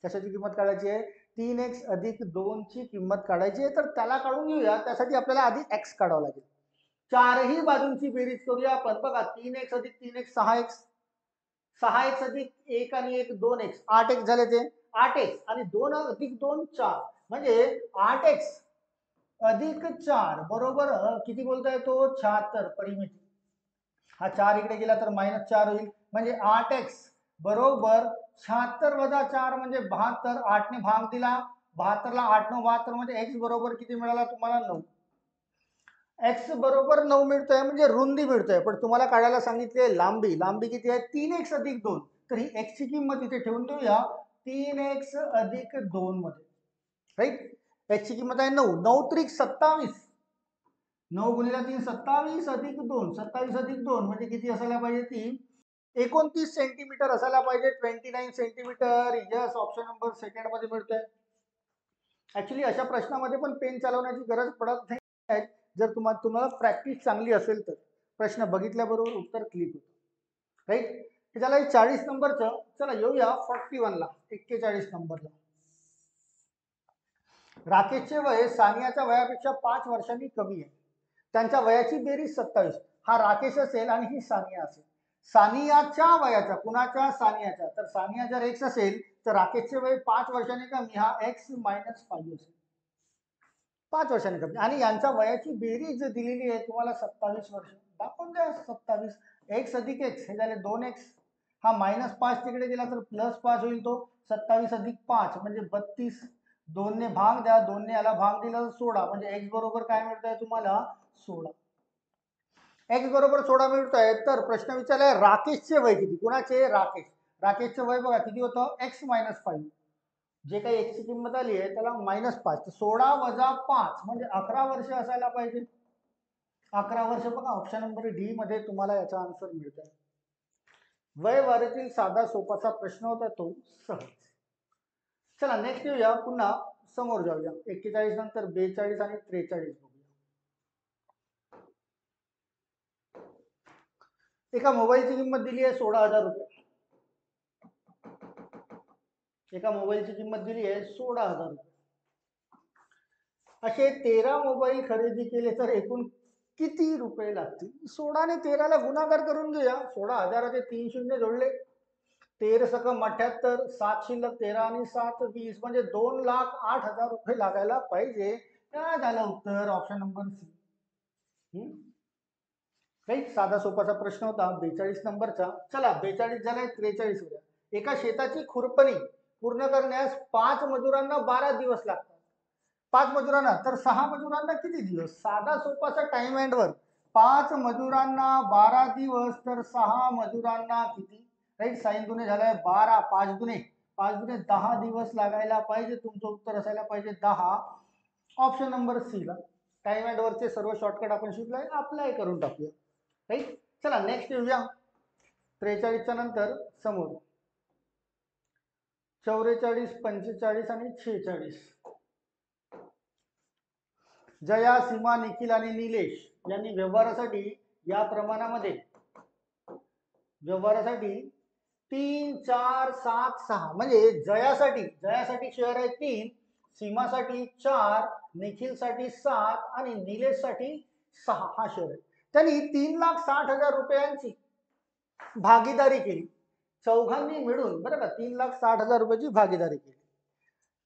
कशाची किंमत काढायची आहे, 3x अधिक 2 ची किंमत काढायची आहे. तर त्याला काढून घेऊया. त्यासाठी आपल्याला आधी x काढावं लागेल. चारही बाजूंची बेरीज करूया आपण. बघा 3x अधिक 3x 6x, 6x अधिक 1 आणि 1 2x, 8x झाले ते 8x, आणि 2 अधिक 2 4, म्हणजे 8x अधिक 4 बरोबर किती बोलताय तो 76. परिमिती हा 4 इकडे गेला तर -4 होईल, म्हणजे 8x बरोबर 76 वजा 4 म्हणजे 72. 8 ने भाग दिला 72 ला, 8 9 72, म्हणजे x बरोबर किती मिळाला तुम्हाला 9. x बरोबर 9 मिळतोय म्हणजे रुंदी मिळतोय. पण तुम्हाला काढायला सांगितले लांबी. लांबी किती आहे 3x अधिक 2. तर ही x ची किंमत इथे ठेवून देऊया 3x अधिक 2 मध्ये, राईट. x ची किंमत आहे 9. 9 त्रिक 27, 9 गुणिले 3 27 अधिक 2, 27 अधिक 2 म्हणजे किती असायला पाहिजे, ती 29 सेंटीमीटर असायला पाहिजे. 29 centimetre. Yes, option number second मध्ये मिळतोय. ऍक्च्युली अशा प्रश्नामध्ये पण पेन चालवण्याची गरज पडत नाही जर तुम्हाला प्रॅक्टिस चांगली असेल तर. प्रश्न बघितल्याबरोबर उत्तर क्लिक होतं, राईट. हे झालं 40 नंबरचं. चला येऊया 41 ला, 41 नंबरला. राकेशचे वय सानियाच्या वयापेक्षा 5 वर्षांनी कमी आहे. त्यांच्या वयाची बेरीज 27. हा राकेश असेल आणि ही सानिया असेल. सानियाच्या वयाच्या, कुणाच्या, सानियाच्या. तर सानिया जर x असेल तर राकेशचे वय 5 वर्षांनी कमी, हा x - 5 असेल. 5 वर्षांनी कमी, आणि यांच्या वयाची बेरीज दिलेली आहे तुम्हाला 27 वर्ष. दाखवून द्या 27. x अधिक x हे झाले 2x, हा -5 तिकडे गेला तर +5 होईल, तो 27 अधिक 5 म्हणजे 32. 2 ने भाग द्या, 2 ने याला भाग दिला तर 16 म्हणजे x बरोबर काय मिळतंय तुम्हाला 16. x बरोबर 16 मिळतोय. तर प्रश्न विचारलाय राकेशचे वय किती. कुणाचे? राकेशचे वय बघा किती होतं x - 5. जे काही x ची किंमत आली आहे त्याला -5, 16 - 5 म्हणजे 11 वर्ष असायला पाहिजे. 11 वर्ष बघा, ऑप्शन नंबर डी मध्ये तुम्हाला याचा आन्सर मिळत आहे. वय वारीतील साधा सोपाचा प्रश्न होता तो सहज. चला नेक्स्ट येऊया, पुन्हा समोर जाऊया. 41 नंतर 42 आणि 43 बघूया. एका मोबाईलची किंमत दिली आहे 16,000 रुपये. एका मोबाईलची किंमत दिली आहे 16,000 रुपये. असे 13 मोबाईल खरेदी केले तर एकूण किती रुपये लागतील? 16 ने 13 ला गुणाकार करून घेऊया. 16,000चे 3 शून्य जोडले, 13 सकम 78, 7 शिल्लक 13 आणि 7 20 म्हणजे 2,08,000 रुपये लागायला पाहिजे. काय झालं उत्तर? Option number C. काही साधा सोपाचा प्रश्न होता 42 नंबरचा. चला 42 झालाय, 43 होत्या. एका शेताची खुरपणी पूर्ण करण्यास 5 मजुरांना 12 दिवस लागतात. 5 मजुरांना तर 6 मजुरांना किती दिवस? साधा सोपाचा टाइम एंड वर 5 मजुरांना 12 दिवस तर 6 मजुरांना किती? राईट, साइन दुने झालाय 12, 5 दुने 10 दिवस लागायला पाहिजे. तुमचं उत्तर असायला पाहिजे 10. ऑप्शन नंबर सी ला. टाइम एंड वरचे सर्व शॉर्टकट आपण शिकलोय, अप्लाय करून टाकूया. राईट, चला नेक्स्ट येऊया. 43 नंतर समोर 44, 45 आणि 46. जया, सीमा, निखिल आणि निलेश यांनी व्यवहारासाठी या प्रमाणामध्ये 3, 4, 7, 6 म्हणजे जयासाठी शेअर आहे 3, सीमासाठी 4, निखिलसाठी 7 आणि निलेशसाठी 6 हा शेअर आहे. त्यांनी 3,60,000 रुपयांची भागीदारी केली. चौघांनी मिळून बरं का 3,60,000 रुपयाची भागीदारी केली.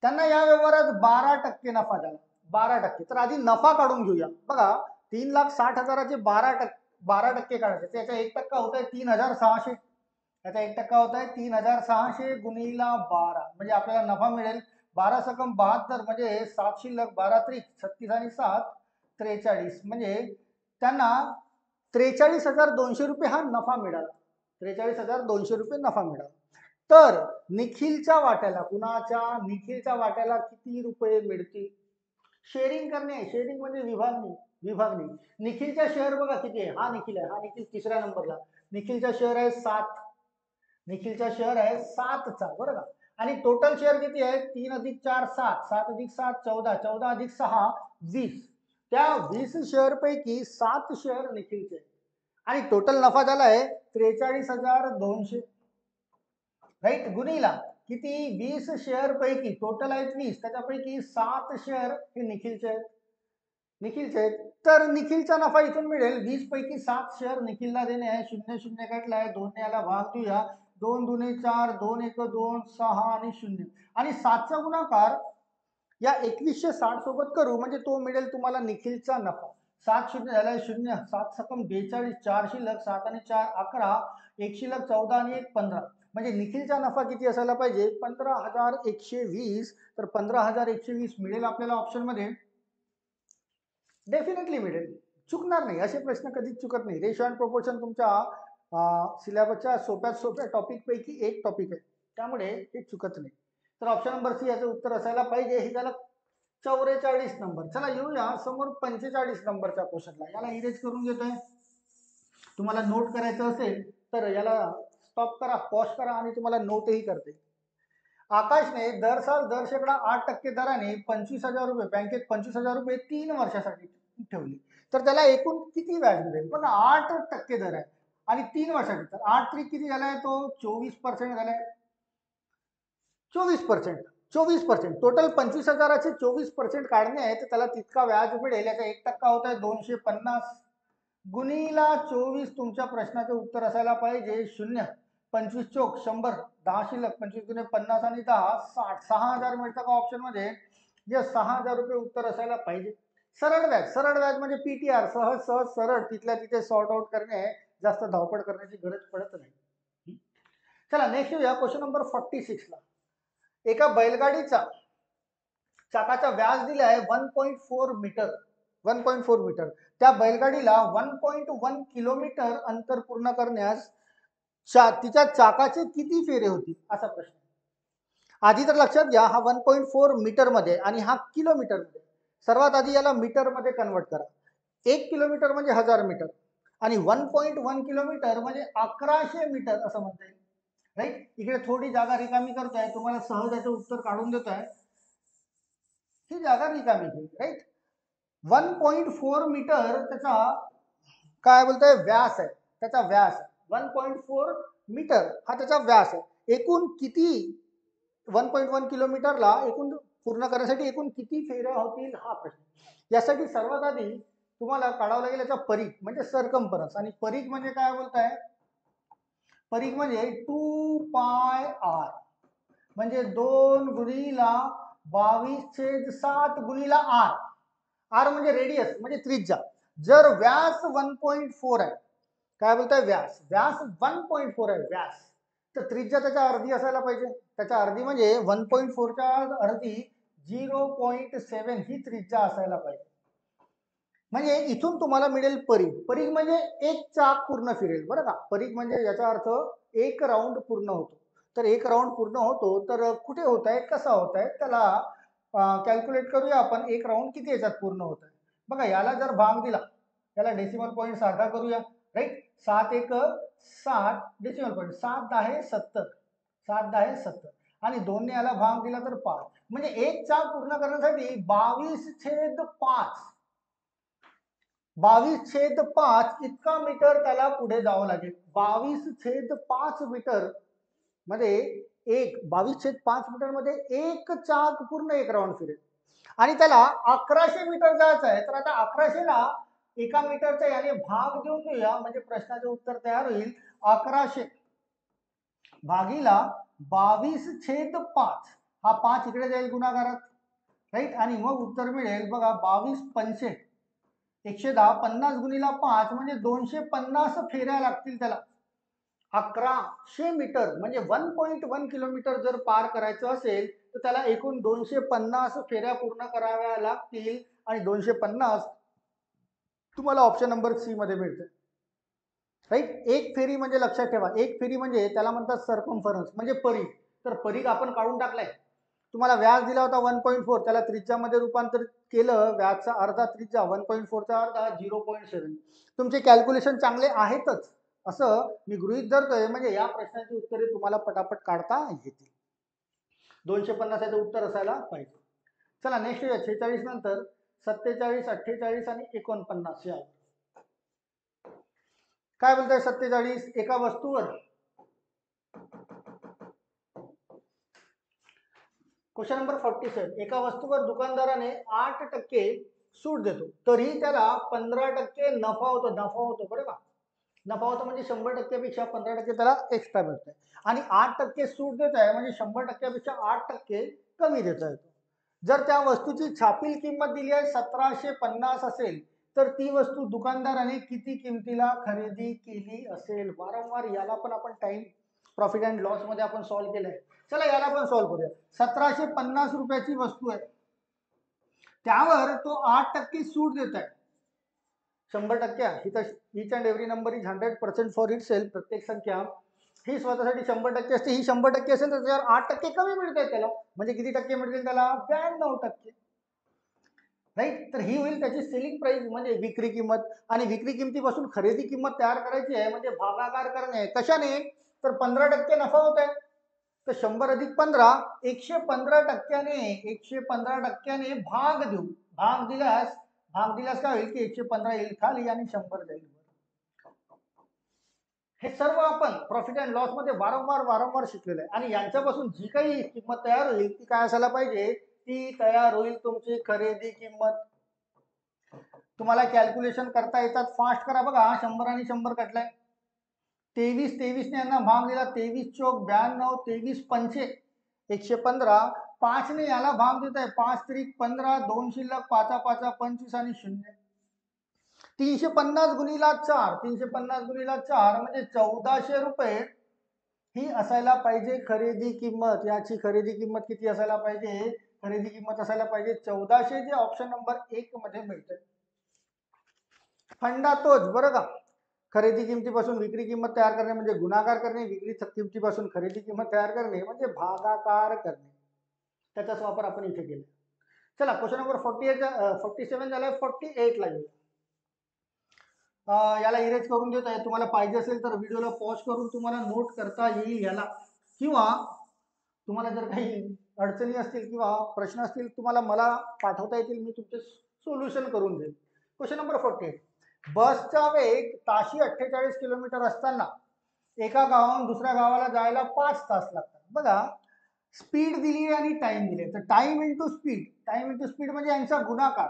त्यांना या व्यवहारात 12% नफा झाला. 12%. तर आधी नफा काढून घेऊया. बघा 3,60,000चे 12% काढायचे. त्याचा 1% होत आहे 3,600. त्याचा 1% होत आहे 3,600 गुणिला 12 म्हणजे आपल्याला नफा मिळेल 12 सकम 72 म्हणजे 7 शिल्लक 12 त्रिक 36 आणि 7 43 म्हणजे त्यांना 43,200 रुपये हा नफा मिळाला. 43,200 रुपये नफा मिळाला. तर निखिलच्या वाट्याला, कुणाच्या? निखिलच्या वाट्याला किती रुपये मिळतील? शेअरिंग करणे, शेअरिंग म्हणजे विभागणी. निखिलचा शेअर बघा किती आहे. हा निखिल आहे, हा निखिल तिसऱ्या नंबरला. निखिलचा शेअर आहे 7. निखिलचा शेअर आहे 7चा बरं का. आणि टोटल शेअर किती आहे? 3 अधिक 4 7, 7 अधिक 7 14, 14 अधिक 6 20. त्या 20 शेअर पैकी 7 शेअर निखिलचे आणि टोटल नफा झाला आहे 43,200. राईट, गुणिला किती? 20 शेअर पैकी टोटल आहेत 20, त्याच्यापैकी 7 शेअर हे निखिलचे आहेत. तर निखिलचा नफा इथून मिळेल 20 पैकी 7 शेअर निखिलला देणे आहे. 0 0 काढलाय, 2 ने याला भाग देऊया. 2 दुने 4, 2 1 2, 6 आणि 0 आणि 7चा गुणाकार या 2160 सोबत करू म्हणजे तो मिळेल तुम्हाला निखिलचा नफा. 7 0 झालाय 0, 7 सकम 42, 4 शिल्लक 7 आणि 4 11, 1 शिल्लक 14 आणि 1 15 म्हणजे निखिलचा नफा किती असायला पाहिजे? 15,120. तर 15,120 मिळेल आपल्याला ऑप्शन मध्ये. डेफिनेटली मिळेल, चुकणार नाही. असे प्रश्न कधीच चुकत नाही. रेशो अँड प्रोपोर्शन तुमच्या सिलेबसच्या सोप्या टॉपिक पैकी एक टॉपिक आहे, त्यामुळे हे चुकत नाही. तर ऑप्शन नंबर सी याचं उत्तर असायला पाहिजे. हे झालं 44 नंबर. चला येऊया समोर 45 नंबरच्या क्वेश्चनला. याला इरेज करून घेतोय. तुम्हाला नोट करायचं असेल तर याला स्टॉप करा, पॉज करा आणि तुम्हाला नोटही करते. आकाशने दर साल दर शेकडा 8% दराने 25,000 रुपये बँकेत 25,000 रुपये 3 वर्षासाठी ठेवले, तर त्याला एकूण किती व्याज मिळेल? बघा 8% दर आहे आणि 3 वर्षासाठी, तर 8 त्रिक किती झालाय? तो 24% झालाय. 24% टोटल 25,000चे 24% काढणे आहे, तर त्याला तितका व्याज मिळेल. याचा 1% होत आहे 250 गुणिला 24. तुमच्या प्रश्नाचं उत्तर असायला पाहिजे 0. 25 चोक 100, 10 शिल्लक 25 गुणे 50 आणि 10 60. 6,000 मिळतं का ऑप्शन मध्ये? जे 6,000 रुपये उत्तर असायला पाहिजे. सरळ व्याज म्हणजे पीटीआर, सहज सरळ तिथल्या तिथे सॉर्ट आउट करणे आहे. जास्त धावपळ करण्याची गरज पडत नाही. चला नेक्स्ट येऊया क्वेश्चन नंबर 46 ला. एका बैलगाडीचा चाकाचा व्यास दिला आहे 1.4 मीटर. 1.4 मीटर. त्या बैलगाडीला 1.1 किलोमीटर अंतर पूर्ण करण्यास तिच्या चाकाचे किती फेरे होतील असा प्रश्न. आधी तर लक्षात घ्या, हा 1.4 मीटर मध्ये आणि हा किलोमीटर मध्ये. सर्वात आधी याला मीटर मध्ये कन्वर्ट करा. 1 किलोमीटर म्हणजे 1000 मीटर आणि 1.1 किलोमीटर म्हणजे 1100 मीटर असं म्हणता येईल. राईट. इकडे थोडी जागा रिकामी करतोय, तुम्हाला सहज याचं उत्तर काढून देतोय. ही जागा रिकामी केली. राईट. 1.4 मीटर त्याचा काय बोलतोय व्यास आहे. त्याचा व्यास 1.4 मीटर हा त्याचा व्यास आहे. एकूण किती 1.1 किलोमीटरला एकूण पूर्ण करण्यासाठी एकूण किती फेऱ्या होतील हा प्रश्न. यासाठी सर्वात आधी तुम्हाला काढावं लागेल याचा परीघ म्हणजे सरकम्फरन्स. आणि परीघ म्हणजे काय बोलताय, परीघ म्हणजे 2πr म्हणजे 2 गुणिला 22/7 गुणिला r. r म्हणजे रेडियस म्हणजे त्रिज्या. जर व्यास 1.4 आहे, काय बोलताय व्यास 1.4 आहे व्यास, तर त्रिज्या त्याच्या अर्धी असायला पाहिजे. त्याच्या अर्धी म्हणजे 1.4 च्या अर्धी 0.7 ही त्रिज्या असायला पाहिजे. म्हणजे इथून तुम्हाला मिळेल परीघ. परीघ म्हणजे एक चाक पूर्ण फिरेल बरं का. परीघ म्हणजे याचा अर्थ एक राऊंड पूर्ण होतो. तर एक राऊंड पूर्ण होतो तर कुठे होत आहे, कसा होत आहे, त्याला कॅल्क्युलेट करूया आपण. एक राऊंड किती याच्यात पूर्ण होत आहे बघा. याला जर भाग दिला, त्याला डेसिमल पॉईंट सारखा करूया. राईट. 7 1 7 decimal point 7 10 70. 7 10 70 आणि 2 ने याला भाग दिला तर 5. म्हणजे एक चाक पूर्ण करण्यासाठी 22/5 22/5 इतका मीटर त्याला पुढे जावं लागेल. 22/5 मीटर मध्ये 22/5 मीटर मध्ये एक चाक पूर्ण एक राऊंड फिरेल. आणि त्याला 1100 मीटर जायचं आहे. तर आता 1100 ला एका मीटरचा याने भाग देऊन देऊया म्हणजे प्रश्नाचे उत्तर तयार होईल. 1100 भागीला 22/5 हा 5 इकडे जाईल गुणाकारात. राईट. आणि मग उत्तर मिळेल बघा 22 पंचे 110 50 गुणिला 5 म्हणजे 250 फेऱ्या लागतील त्याला. 1100 मीटर म्हणजे 1.1 किलोमीटर जर पार करायचं असेल तर त्याला एकूण 250 फेऱ्या पूर्ण कराव्या लागतील. आणि 250 तुम्हाला ऑप्शन नंबर सी मध्ये मिळते. राईट. एक फेरी म्हणजे लक्षात ठेवा, एक फेरी म्हणजे त्याला म्हणतात सरकम्फरन्स म्हणजे परीघ. तर परीघ आपण काढून टाकलाय. तुम्हाला व्यास दिला होता 1.4, त्याला त्रिज्यामध्ये रूपांतरित केलं. व्यासचा अर्धा त्रिज्या 1.4 चा अर्धा 0.7. तुमचे कॅल्क्युलेशन चांगले आहेतच असं मी गृहीत धरतोय. म्हणजे या प्रश्नाची उत्तरे तुम्हाला पटापट काढता येतील. 250 याचं उत्तर असायला पाहिजे. चला नेक्स्ट येऊया 46 नंतर 47 48 आणि 49 या. काय बोलताय 47. एका वस्तूवर क्वेश्चन नंबर 47. एका वस्तूवर दुकानदाराने 8% सूट देतो तरी त्याला 15% नफा होतो. नफा होतो बरं का. नफा होतो म्हणजे 100% पेक्षा 15% त्याला एक्स्ट्रा मिळतंय. आणि 8% सूट देत आहे म्हणजे 100% पेक्षा 8% कमी देत आहे. जर त्या वस्तूची छापील किंमत दिली आहे 1750 असेल तर ती वस्तू दुकानदाराने किती किमतीला खरेदी केली असेल. वारंवार याला पण आपण टाइम प्रॉफिट अँड लॉस मध्ये आपण सॉल्व्ह केलंय. चला याला पण सॉल्व्ह करूया. 1750 रुपयाची वस्तू आहे, त्यावर तो 8% सूट देत आहे. 100% each and every number is 100% for it self. प्रत्येक संख्या ही स्वतःसाठी 100% असते. ही 100% असेल तर त्याच्यावर 8% कमी मिळते त्याला. म्हणजे किती टक्के मिळतील त्याला 92%. राईट. तर ही होईल त्याची सेलिंग प्राइस म्हणजे विक्री किंमत. आणि विक्री किमतीपासून खरेदी किंमत तयार करायची आहे म्हणजे भागाकार करणे. कशाने, तर 15% नफा होत आहे. तर 100 अधिक 15 115%. 115% भाग देऊ. भाग दिल्यास काय होईल की 115 येईल खाली आणि 100 जाईल. हे सर्व आपण प्रॉफिट अँड लॉस मध्ये वारंवार शिकलेलं आहे. आणि यांच्यापासून जी काही किंमत तयार होईल ती काय असायला पाहिजे, ती तयार होईल तुमची खरेदी किंमत. तुम्हाला कॅल्क्युलेशन करता येतात, फास्ट करा बघा. 100 आणि 100 कटलाय. 23 ने यांना भाग दिला. 23 चौक 92, 23 पंचे 115. 5 ने याला भाग देत आहे. 5 त्रिक 15, 2 शिल्लक 5 5 25 आणि 0. 350 गुणिला 4 350 गुणिला 4 म्हणजे 1400 रुपये ही असायला पाहिजे खरेदी किंमत, याची खरेदी किंमत किती असायला पाहिजे, खरेदी किंमत असायला पाहिजे 1400, जे ऑप्शन नंबर 1 मध्ये मिळते. फंडा तोच बरं का, खरेदी किमतीपासून विक्री किंमत तयार करणे म्हणजे गुणाकार करणे, विक्री किमतीपासून खरेदी किंमत तयार करणे म्हणजे भागाकार करणे. त्याचाच वापर आपण इथे केला. चला क्वेश्चन नंबर 47 झालाय, 48 ला येऊ. याला इरेज करून देत आहे. तुम्हाला पाहिजे असेल तर व्हिडिओला पॉज करून तुम्हाला नोट करता येईल याला, किंवा तुम्हाला जर काही अडचणी असतील किंवा प्रश्न असतील तुम्हाला मला पाठवता येतील, मी तुमचे सोल्युशन करून देईल. Question number 48. बसचा वेग ताशी 48 किलोमीटर असताना एका गावाहून दुसऱ्या गावाला जायला 5 तास लागतात. बघा, स्पीड दिली आणि टाइम दिले, तर टाइम इंटू स्पीड म्हणजे यांचा गुणाकार.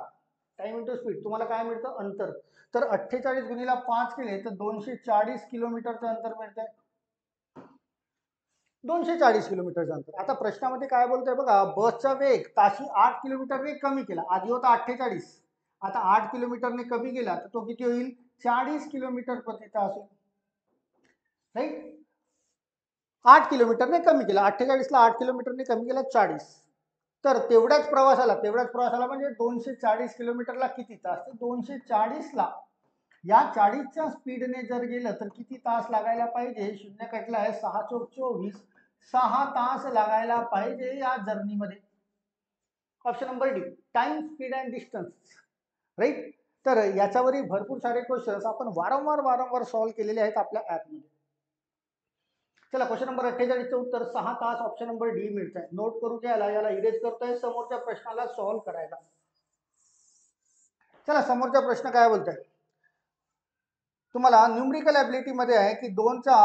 टाइम इंटू स्पीड तुम्हाला काय मिळतं, अंतर. तर 48 गुणिला 5 केले तर 240 किलोमीटरचं अंतर मिळतंय. 240 किलोमीटरचं अंतर. आता प्रश्नामध्ये काय बोलतोय बघा, बसचा वेग ताशी 8 किलोमीटरने कमी केला. आधी होता 48, आता 8 किलोमीटरने कमी केला तर तो किती होईल, 40 किलोमीटर प्रति तास होईल. राईट, 8 किलोमीटरने कमी केला, 48 ला 8 किलोमीटरने कमी केला 40. तर तेवढ्याच प्रवासाला म्हणजे 240 किलोमीटरला किती तास, तर 240 ला या 40च्या स्पीडने जर गेलं तर किती तास लागायला पाहिजे, शून्य कटला आहे, 6 चोक 24, 6 तास लागायला पाहिजे या जर्नीमध्ये. Option number D, time, speed and distance. Right. तर याच्यावरही भरपूर सारे क्वेश्चन्स आपण वारंवार सॉल्व्ह केलेले आहेत आपल्या ऍपमध्ये. चला क्वेश्चन नंबर 48चं उत्तर 6 तास, ऑप्शन नंबर डी मिळत आहे. नोट करू घ्यायला, याला इरेज करतोय समोरच्या प्रश्नाला सॉल्व्ह करायला. चला समोरचा प्रश्न काय बोलतोय, तुम्हाला न्यूमरिकल ॲबिलिटी मध्ये आहे की 2चा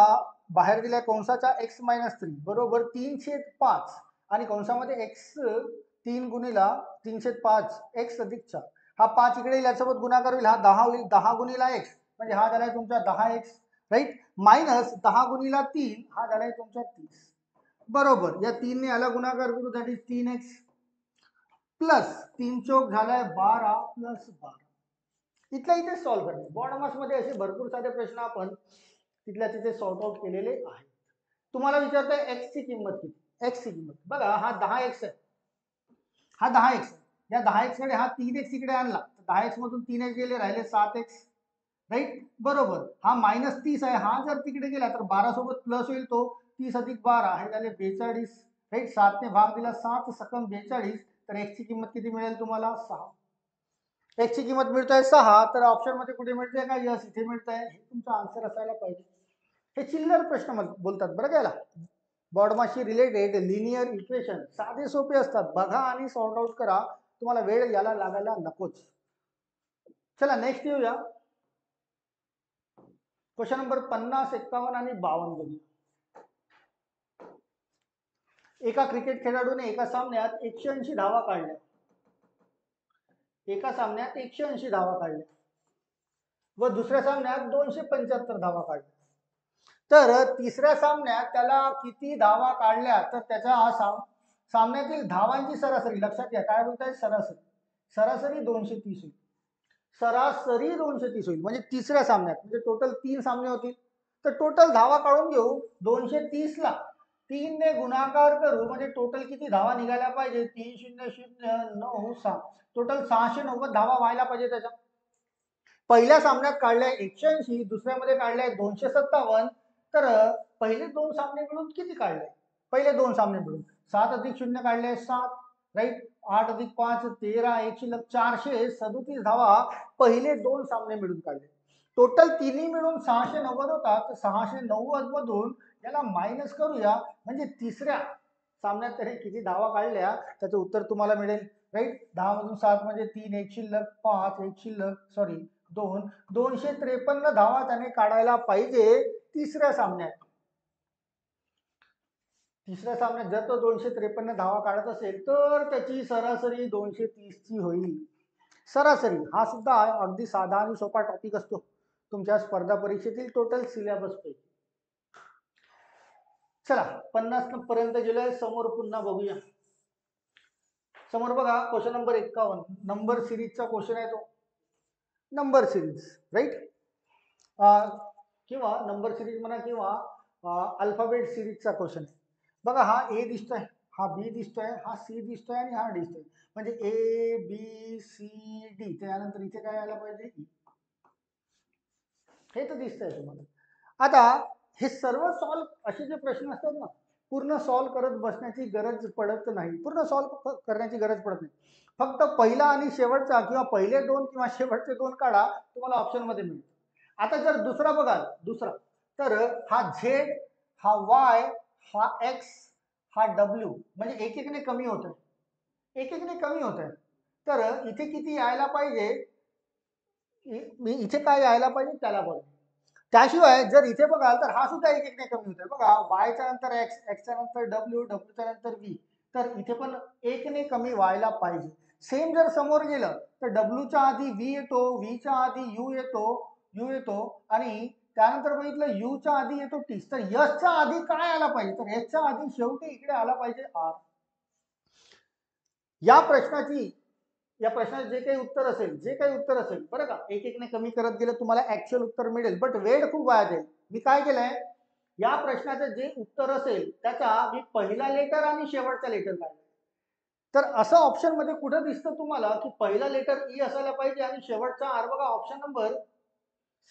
बाहेर दिलाय कंसाच्या x-3 बरोबर 3/5 आणि कंसामध्ये x 3 गुणिला 3/5 x अधिक 4. हा 5 इकडे येईल, यासोबत गुणाकार होईल, हा 10 होईल, 10 गुणिला x म्हणजे हा झालाय तुमचा 10x. राईट, मायनस 10 गुणिला 3 हा झालाय तुमचा 30. बरोबर, या 3 ने याला गुणाकार करू, दॅट इज 3x प्लस 3 चौक झालाय 12 प्लस 12. इथल्या इथे सॉल्व्ह करणे. बॉडमास मध्ये असे भरपूर सारे प्रश्न आपण तिथल्या तिथे सॉर्ट आउट केलेले आहेत. तुम्हाला विचारतोय एक्स ची किंमत किती, एक्स ची किंमत बघा, हा 10x आहे, हा 10x आहे. या 10x कडे हा 3x इकडे आणला तर 10x मधून 3x गेले, राहिले 7x. राईट, बरोबर, हा -30 आहे, हा जर तिकडे गेला तर 12 सोबत प्लस होईल, तो 30 अधिक 12 हे झाले 42. राईट, 7 ने भाग दिला, 7 सकम 42, तर एक्स ची किंमत किती मिळेल तुम्हाला, 6. एक्स ची किंमत मिळतोय 6, तर ऑप्शन मध्ये कुठे मिळते का, यस इथे मिळतंय. हे तुमचा आन्सर असायला पाहिजे. हे चिल्लर प्रश्न बोलतात बरं का. बॉडमाशी रिलेटेड लिनियर इक्वेशन साधे सोपे असतात, बघा आणि सॉर्ट आउट करा, तुम्हाला वेळ याला लागायला नकोच. चला नेक्स्ट येऊया, क्वेश्चन नंबर 50, 51 आणि 52 बघूया. एका क्रिकेट खेळाडूने एका सामन्यात 180 धावा काढल्या, एका सामन्यात 180 धावा काढल्या व दुसऱ्या सामन्यात 275 धावा काढल्या. तर तिसऱ्या सामन्यात त्याला किती धावा काढल्या, तर त्याच्या सामन्यातील धावांची सरासरी, लक्षात घ्या काय बोलताय, सरासरी, सरासरी 230 होईल, सरासरी 230 होईल. म्हणजे तिसऱ्या सामन्यात, म्हणजे टोटल 3 सामने होतील, तर टोटल धावा काढून घेऊ, 230 ला 3 ने गुणाकार करू, म्हणजे टोटल किती धावा निघायला पाहिजे, 30096, टोटल 690 धावा व्हायला पाहिजे त्याच्या. पहिल्या सामन्यात काढल्या 180, दुसऱ्यामध्ये काढल्या 257, तर पहिले 2 सामने मिळून किती काढले, पहिले 2 सामने मिळून 7 अधिक 0 काढले 7. राईट, 8 अधिक 5 13, 1 शिल्लक 437 धावा पहिले 2 सामने मिळून काढले. टोटल तिन्ही मिळून 690 होता, तर 690 मधून याला मायनस करूया, म्हणजे तिसऱ्या सामन्यात त्याने किती धावा काढल्या त्याचं उत्तर तुम्हाला मिळेल. राईट, 10 मधून 7 म्हणजे 3, 1 शिल्लक 5, 1 शिल्लक 2, 253 धावा त्याने काढायला पाहिजे तिसऱ्या सामन्यात. तिसऱ्या सामन्यात जर तो 253 धावा काढत असेल तर त्याची सरासरी 230 ची होईल. सरासरी हा सुद्धा अगदी साधा आणि सोपा टॉपिक असतो तुमच्या स्पर्धा परीक्षेतील टोटल सिलेबस पैकी. चला 50 पर्यंत गेलोय, समोर पुन्हा बघूया. समोर बघा क्वेश्चन नंबर 51, नंबर सिरीजचा क्वेश्चन आहे तो, नंबर सिरीज. राईट, किंवा नंबर सिरीज म्हणा किंवा अल्फाबेट सिरीजचा क्वेश्चन आहे बघा. हा ए दिसतोय, हा बी दिसतोय, हा सी दिसतोय आणि हा दिसतोय. म्हणजे ए बी सी डी, त्यानंतर इथे काय यायला पाहिजे, हे तर दिसतंय तुम्हाला. आता हे सर्व सॉल्व असे जे प्रश्न असतात ना, पूर्ण सॉल्व करत बसण्याची गरज पडत नाही, पूर्ण सॉल्व करण्याची गरज पडत नाही. फक्त पहिला आणि शेवटचा किंवा पहिले दोन किंवा शेवटचे दोन काढा, तुम्हाला ऑप्शन मध्ये मिळेल. आता जर दुसरा बघाल, दुसरा तर हा झेड, हा वाय, हा एक्स, हा डब्ल्यू, म्हणजे एक एकने कमी होत आहे, एक एकने कमी होत आहे. तर इथे किती यायला पाहिजे, मी इथे काय यायला पाहिजे त्याला बघा. त्याशिवाय जर इथे बघाल तर हा सुद्धा एक एकने कमी होतोय बघा. वायच्या नंतर एक्स, एक्सच्या नंतर डब्ल्यू, डब्ल्यूच्या नंतर व्ही, तर इथे पण एकने कमी व्हायला पाहिजे. सेम जर समोर गेलं तर डब्ल्यूच्या आधी व्ही येतो, व्हीच्या आधी यू येतो, यू येतो, आणि त्यानंतर बघितलं यूच्या आधी येतो टी. तर यसच्या आधी काय आला पाहिजे, तर एसच्या आधी शेवटी इकडे आला पाहिजे आर. या प्रश्नाचे जे काही उत्तर असेल, जे काही उत्तर असेल बरं का, एक एकने कमी करत गेलं तुम्हाला ऍक्च्युअल उत्तर मिळेल, बट वेळ खूप वाया जाईल. मी काय केलंय, या प्रश्नाचं जे उत्तर असेल त्याचा मी पहिला लेटर आणि शेवटचा लेटर काढला. तर असं ऑप्शन मध्ये कुठं दिसतं तुम्हाला की पहिला लेटर ई असायला पाहिजे आणि शेवटचा आर, बघा ऑप्शन नंबर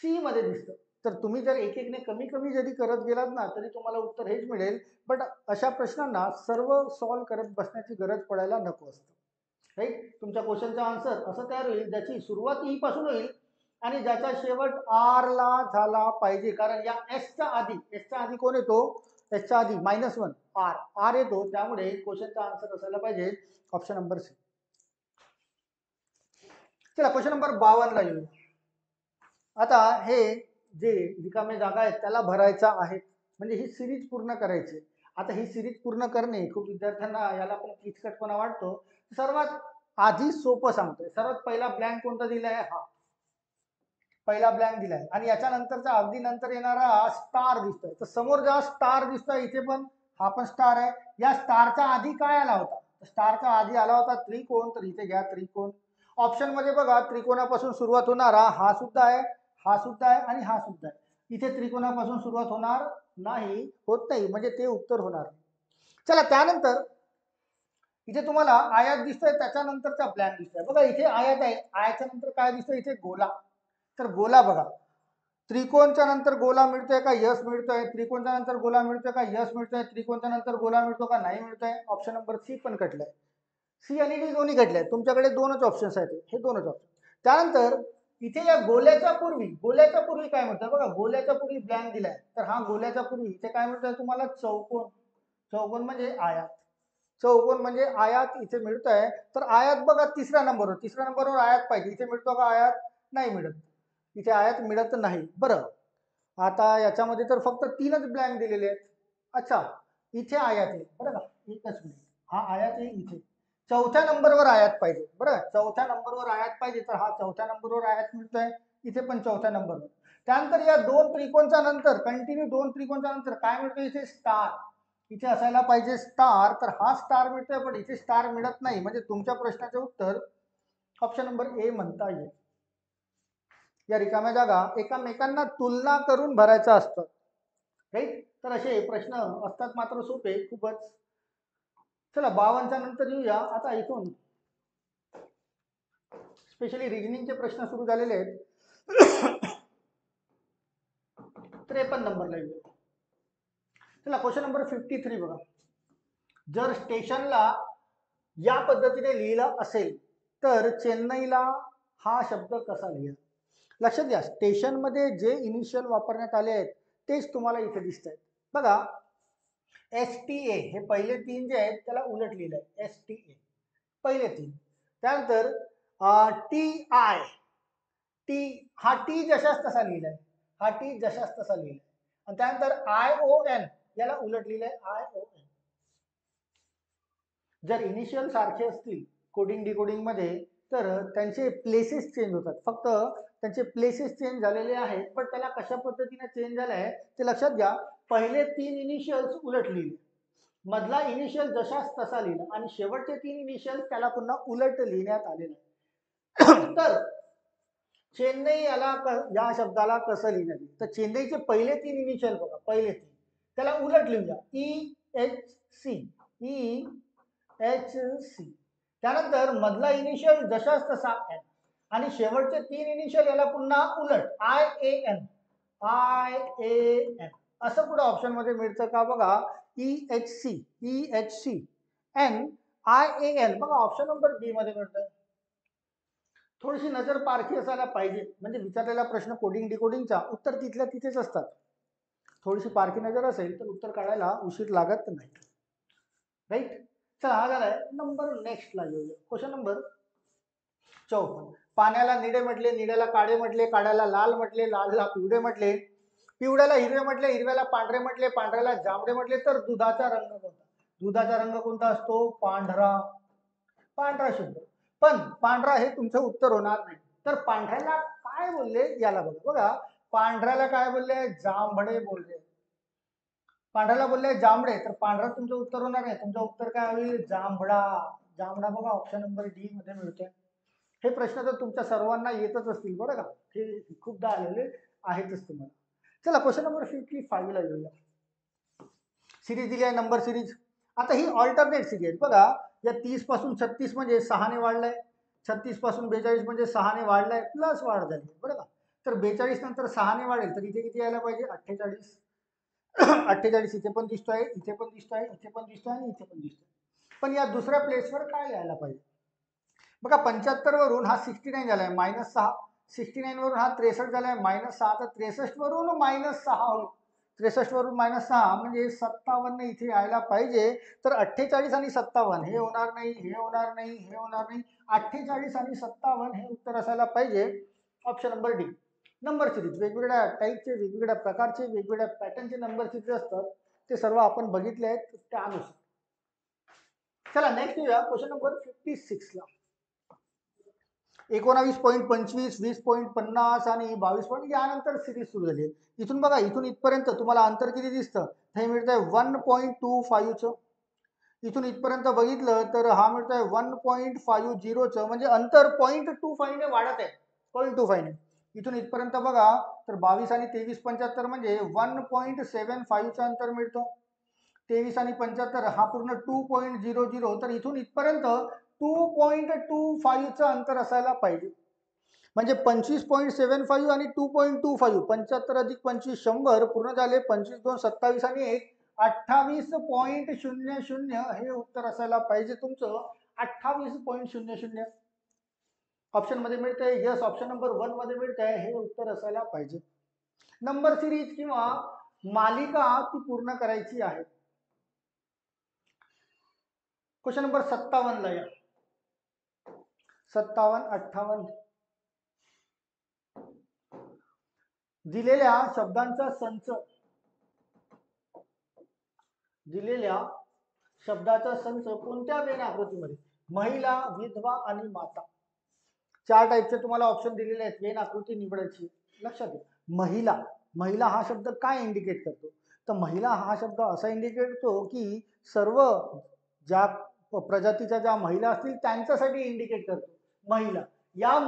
सी मध्ये दिसतं. तर तुम्ही जर एक एकने कमी कमी जरी करत गेलात ना तरी तुम्हाला उत्तर हेच मिळेल. बट अशा प्रश्नांना सर्व सॉल्व करत बसण्याची गरज पडायला नको असतं. राईट, तुमच्या क्वेश्चनचा आन्सर असं तयार होईल ज्याची सुरुवात ई पासून होईल आणि ज्याचा शेवट आर ला झाला पाहिजे. कारण या एसच्या आधी कोण येतो, एसच्या आधी -1 आर, आर येतो, त्यामुळे क्वेश्चनचा आन्सर असायला पाहिजे ऑप्शन नंबर सी. चला क्वेश्चन नंबर 52 ला येऊया. आता हे जे रिकामे जागा आहेत त्याला भरायचा आहे, म्हणजे ही सिरीज पूर्ण करायची. आता ही सिरीज पूर्ण करणे खूप विद्यार्थ्यांना याला पण किचकटपणा वाटतो. सर्वात आधी सोपं सांगतोय. सर्वात पहिला ब्लँक कोणता दिलाय, हा पहिला ब्लँक दिलाय, आणि याच्या नंतरचा अगदी नंतर येणारा स्टार दिसतोय. तर समोर जेव्हा स्टार दिसतोय इथे पण हा पण स्टार आहे. या स्टारच्या आधी काय आला होता, स्टारच्या आधी आला होता त्रिकोण, तर इथे घ्या त्रिकोण. ऑप्शन मध्ये बघा त्रिकोणापासून सुरुवात होणारा हा सुद्धा आहे, हा सुद्धा आहे आणि हा सुद्धा आहे. इथे त्रिकोणापासून सुरुवात होणार नाही, होत नाही, म्हणजे ते उत्तर होणार. चला त्यानंतर इथे तुम्हाला आयात दिसतोय, त्याच्यानंतरचा ब्लँक दिसतोय बघा. इथे आयात आहे, आयाच्या नंतर काय दिसतोय, इथे गोला. तर गोला बघा, त्रिकोणच्या नंतर गोला मिळतोय का, यस मिळतोय. त्रिकोणच्या नंतर गोला मिळतोय का, यस मिळतोय. त्रिकोणच्या नंतर गोला मिळतो का, नाही मिळतोय. ऑप्शन नंबर सी पण कटलाय, सी आणि डी दोन्ही कटले. तुमच्याकडे दोनच ऑप्शन्स आहेत, हे दोनच ऑप्शन. त्यानंतर इथे या गोल्याच्या पूर्वी काय म्हणतात बघा, गोल्याच्या पूर्वी ब्लँक दिलाय, तर हा गोल्याच्या पूर्वी इथे काय म्हणतोय तुम्हाला, चौकोन. चौकोन म्हणजे आयात, चौकोन म्हणजे आयात इथे मिळतोय. तर आयात बघा तिसऱ्या नंबरवर आयात पाहिजे. इथे मिळतो का आयात, नाही मिळत, इथे आयात मिळत नाही. बरं, आता याच्यामध्ये तर फक्त 3च ब्लँक दिलेले आहेत. अच्छा, इथे आयात आहे बरं का, एकच मिनिट, हा आयात आहे इथे. चौथ्या नंबरवर आयात पाहिजे, बरं चौथ्या नंबरवर आयात पाहिजे, तर हा चौथ्या नंबरवर आयात मिळतोय, इथे पण चौथ्या नंबरवर. त्यानंतर या दोन त्रिकोणच्या नंतर, कंटिन्यू दोन त्रिकोणच्या नंतर काय मिळतोय, इथे स्टार. इथे असायला पाहिजे स्टार, तर हा स्टार मिळतोय, पण इथे स्टार मिळत नाही, म्हणजे तुमच्या प्रश्नाचे उत्तर ऑप्शन नंबर ए म्हणता येईल. या रिकाम्या जागा एकामेकांना तुलना करून भरायचा असतात, राईट. तर असे प्रश्न असतात, मात्र सोपे खूपच. चला 52च्या नंतर येऊया. आता इथून स्पेशली रिजनिंगचे प्रश्न सुरू झालेले आहेत. 53 नंबरला येऊया. चला क्वेश्चन नंबर 53 बघा. जर स्टेशनला या पद्धतीने लिहिलं असेल तर चेन्नईला हा शब्द कसा लिहा. लक्षात घ्या, स्टेशन मध्ये जे इनिशियल वापरण्यात आले आहेत तेच तुम्हाला इथे दिसत आहेत बघा. STA हे पहिले 3 जे आहेत त्याला उलट लिहिलंय, STA पहिले 3. त्यानंतर TI, टी, हा टी जशाच तसा लिहिलाय, हा टी जशाच तसा लिहिलाय. आणि त्यानंतर ION याला उलट लिहिलंय, ION. जर इनिशियल सारखे असतील कोडिंग डिकोडिंग मध्ये तर त्यांचे प्लेसेस चेंज होतात, फक्त त्यांचे प्लेसेस चेंज झालेले आहेत. पण त्याला कशा पद्धतीने चेंज झालाय ते लक्षात घ्या. पहिले 3 इनिशियल्स उलट लिहिले, मधला इनिशियल जशाच तसा लिहिला, आणि शेवटचे 3 इनिशियल त्याला पुन्हा उलट लिहिण्यात आलेले. तर चेन्नई याला या शब्दाला कसं लिहिण्यात येईल, तर चेन्नईचे पहिले 3 इनिशियल बघा, पहिले 3 त्याला उलट लिहूया, EHC, EHC. त्यानंतर मधला इनिशियल जशाच तसा N आणि शेवटचे 3 इनिशियल याला पुन्हा उलट IAN, IAN असं पुढे ऑप्शन मध्ये मिळतं का बघा. EHC, EHC, N, IAN बघा ऑप्शन नंबर बी मध्ये मिळतं. थोडीशी नजर पारखी असायला पाहिजे, म्हणजे विचारलेला प्रश्न कोडिंग डिकोडिंगचा उत्तर तिथल्या तिथेच असतात. थोडीशी पारखी नजर असेल तर उत्तर काढायला उशीर लागत नाही. राईट. चला हा झालाय नंबर. नेक्स्टला येऊया. Question number 54. पाण्याला निळे म्हटले, निळ्याला काळे म्हटले, काळ्याला लाल म्हटले, लालला पिवळे म्हटले, पिवळ्याला हिरवे म्हटले, हिरव्याला पांढरे म्हटले, पांढऱ्याला जांभळे म्हटले, तर दुधाचा रंग कोणता? दुधाचा रंग कोणता असतो? पांढरा. पांढरा शुभ्र. पण पांढरा हे तुमचं उत्तर होणार नाही. तर पांढऱ्याला काय बोलले याला बघा. बघा पांढऱ्याला काय बोलले? जांभळे बोलले. पांढऱ्याला बोलले जांभळे, तर पांढरा तुमचं उत्तर होणार नाही. तुमचं उत्तर काय होईल? जांभळा. जांभळा बघा ऑप्शन नंबर डी मध्ये मिळते. हे प्रश्न तर तुमच्या सर्वांना येतच असतील बरं का, हे खूपदा आलेले आहेतच तुम्हाला. चला क्वेश्चन नंबर 55 ला येऊया. सिरीज दिली आहे नंबर सिरीज. आता ही ऑल्टरनेट सिरीज बघा. या 30 पासून 36 म्हणजे 6 ने वाढलाय, 36 पासून 42 म्हणजे 6 ने वाढलाय, प्लस वाढ झाली बरं का. तर 42 नंतर 6 ने वाढेल तर इथे किती यायला पाहिजे? 48. 48 इथे पण दिसतोय, इथे पण दिसतोय, इथे पण दिसतोय आणि इथे पण दिसतोय. पण या दुसऱ्या प्लेसवर काय यायला पाहिजे? बघा 75 वरून हा 69 झालाय -6. 69 वरून हा 63 झालाय -6. तर 63 वरून -6 होईल. 63 वरून -6 म्हणजे 57 इथे यायला पाहिजे. तर 48 आणि 57 हे होणार नाही, हे होणार नाही, हे होणार नाही. 48 आणि 57 हे उत्तर असायला पाहिजे. Option number D. Number series वेगवेगळ्या टाईपचे, वेगवेगळ्या प्रकारचे, वेगवेगळ्या पॅटर्नचे नंबर सिरीज असतात. ते सर्व आपण बघितले आहेत त्यानुसार. चला नेक्स्ट येऊया क्वेश्चन नंबर 56 ला. 19.25, 20.50 आणि 22 यानंतर सिरीज सुरू झाली. इथून बघा, इथून इथपर्यंत तुम्हाला अंतर किती दिसतं? हे मिळतंय 1.25चं. इथून इथपर्यंत बघितलं तर हा मिळतोय 1.50चं, म्हणजे अंतर 0.25 ने वाढत आहे. 0.25 ने. इथून इथपर्यंत बघा तर 22 आणि 23.75 म्हणजे 1.75चं अंतर मिळतं. 23 आणि 75 हा पूर्ण 2.00. तर इथून इथपर्यंत 2.25चं अंतर असायला पाहिजे. म्हणजे 25.75 आणि 2.25, 75 अधिक 25 100 पूर्ण झाले. 25 2 27 आणि 1 28.00 हे उत्तर असायला पाहिजे तुमचं. 28.00 ऑप्शन मध्ये मिळतंय. यस, ऑप्शन नंबर 1 मध्ये मिळतंय. हे उत्तर असायला पाहिजे. नंबर सिरीज किंवा मालिका ती पूर्ण करायची आहे. क्वेश्चन नंबर 57 ला या. 57, 58. दिलेल्या शब्दांचा संच, दिलेल्या शब्दाचा संच कोणत्या वेन आकृतीमध्ये? महिला, विधवा आणि माता. 4 टाईपचे तुम्हाला ऑप्शन दिलेले आहेत. वेन आकृती निवडायची. लक्षात घ्या. महिला, महिला हा शब्द काय इंडिकेट करतो? तर महिला हा शब्द असा इंडिकेट करतो की सर्व ज्या प्रजातीच्या ज्या महिला असतील त्यांच्यासाठी इंडिकेट करतो महिला. या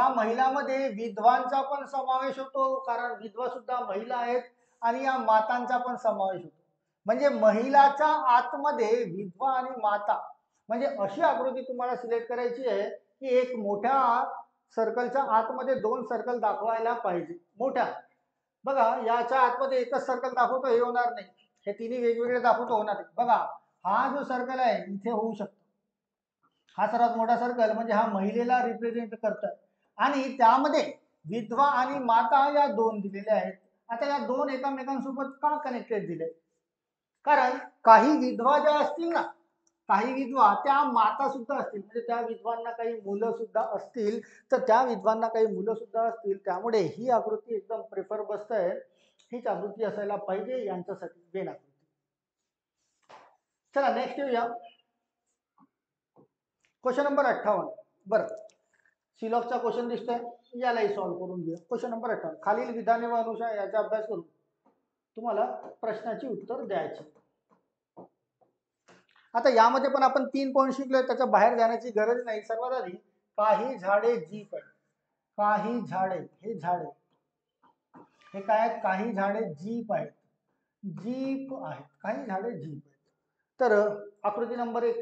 महिलामध्ये विधवांचा पण समावेश होतो, कारण विधवा सुद्धा महिला आहेत, आणि या मातांचा पण समावेश होतो. म्हणजे महिलाच्या आतमध्ये विधवा आणि माता, म्हणजे अशी आकृती तुम्हाला सिलेक्ट करायची आहे की एक मोठ्या सर्कलच्या आतमध्ये 2 सर्कल दाखवायला पाहिजे. मोठ्या बघा याच्या आतमध्ये एकच सर्कल दाखवतो हे होणार नाही. हे तिन्ही वेगवेगळे दाखवतो होणार नाही. बघा हा जो सर्कल आहे इथे होऊ शकतो. हा सर्वात मोठा सर्कल म्हणजे हा महिलेला रिप्रेझेंट करतोय, आणि त्यामध्ये विधवा आणि माता या 2 दिलेल्या आहेत. आता या 2 एकमेकांसोबत का कनेक्टेड दिले? कारण काही विधवा ज्या असतील ना, काही विधवा त्या माता सुद्धा असतील, म्हणजे त्या विधवांना काही मुलं सुद्धा असतील, तर त्या विधवांना काही मुलं सुद्धा असतील, त्यामुळे ही आकृती एकदम प्रेफर बसत आहे. हीच आकृती असायला पाहिजे यांच्यासाठी वेन आकृती. चला नेक्स्ट येऊया. Question number 58. बरं, सिलॉकचा क्वेश्चन दिसतोय, यालाही सॉल्व्ह करून घेऊया. Question number 58. खालील विधाने व अनुसार याचा अभ्यास करून तुम्हाला प्रश्नाची उत्तर द्यायची. आता यामध्ये पण आपण 3 पॉईंट शिकलोय, त्याच्या बाहेर जाण्याची गरज नाही. सर्वात आधी काही झाडे जीप आहेत. काही झाडे, हे झाडे हे काय आहेत? काही झाडे जीप आहेत. जीप आहेत, काही झाडे जीप आहेत. तर आकृती नंबर 1,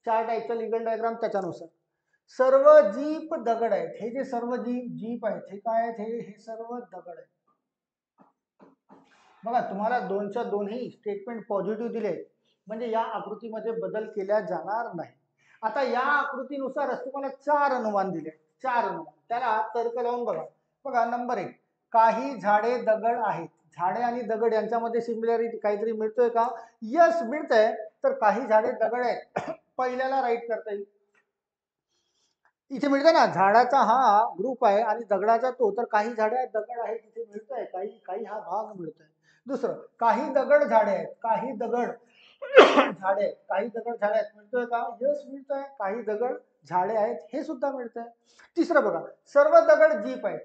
4 टाईपचा लीगल डायग्राम त्याच्यानुसार सर्व जीप दगड आहेत. हे जे सर्व जीप आहेत हे काय आहेत, हे सर्व दगड आहेत. बघा तुम्हाला दोनच्या दोन्ही स्टेटमेंट पॉझिटिव्ह दिले, म्हणजे या आकृतीमध्ये बदल केला जाणार नाही. आता या आकृतीनुसारच तुम्हाला 4 अनुमान दिले, 4 अनुमान, त्याला तर्क लावून बघा. बघा नंबर 1, काही झाडे दगड आहेत. झाडे आणि दगड यांच्यामध्ये सिमिलॅरिटी काहीतरी मिळतोय का? यस मिळतंय. तर काही झाडे दगड आहेत पहिल्याला राईट करता येईल. इथे मिळतं ना, झाडाचा हा ग्रुप आहे आणि दगडाचा तो, तर काही झाडे दगड आहेत इथे मिळतंय, काही काही हा भाग मिळतोय. दुसरं, काही दगड झाडे आहेत, काही दगड झाडे आहेत, काही दगड झाडे आहेत मिळतोय का? यस मिळतोय. काही दगड झाडे आहेत हे सुद्धा मिळतंय. तिसरं बघा, सर्व दगड जीप आहेत.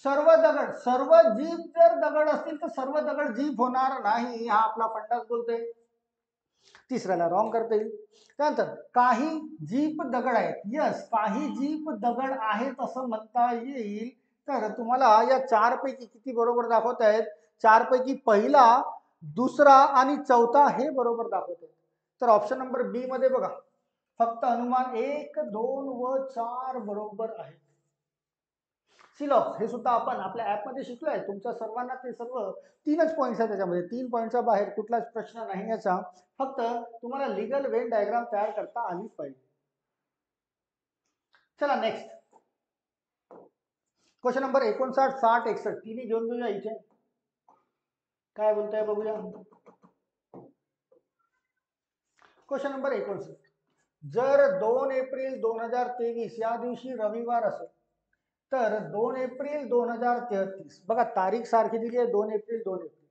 सर्व दगड, सर्व जीप जर दगड असतील तर सर्व दगड जीप होणार नाही, हा आपला फंडाच बोलतोय. तिसऱ्याला रॉंग करता येईल. त्यानंतर काही जीप दगड आहेत. यस, काही जीप दगड आहेत असं म्हणता येईल. तर तुम्हाला या 4 पैकी किती बरोबर दाखवत आहेत? 4 पैकी पहिला, दुसरा आणि चौथा हे बरोबर दाखवत आहेत. तर ऑप्शन नंबर बी मध्ये बघा, फक्त अनुमान 1, 2 व 4 बरोबर आहे. सिलॉक्स हे सुद्धा आपण आपल्या ऍपमध्ये शिकलोय. तुमच्या सर्वांना ते सर्व 3च पॉईंट्स आहेत त्याच्यामध्ये, 3 पॉईंटच्या बाहेर कुठलाच प्रश्न नाही याचा. फक्त तुम्हाला लीगल वेन डायग्राम तयार करता आली पाहिजे. चला नेक्स्ट क्वेश्चन नंबर 59, 60, 61 तिन्ही घेऊन घेऊया. इथे काय बोलताय बघूया. क्वेश्चन नंबर 59, जर 2 एप्रिल 2023 या दिवशी रविवार असेल तर 2 एप्रिल 2033, बघा तारीख सारखी दिली आहे, 2 एप्रिल 2 एप्रिल,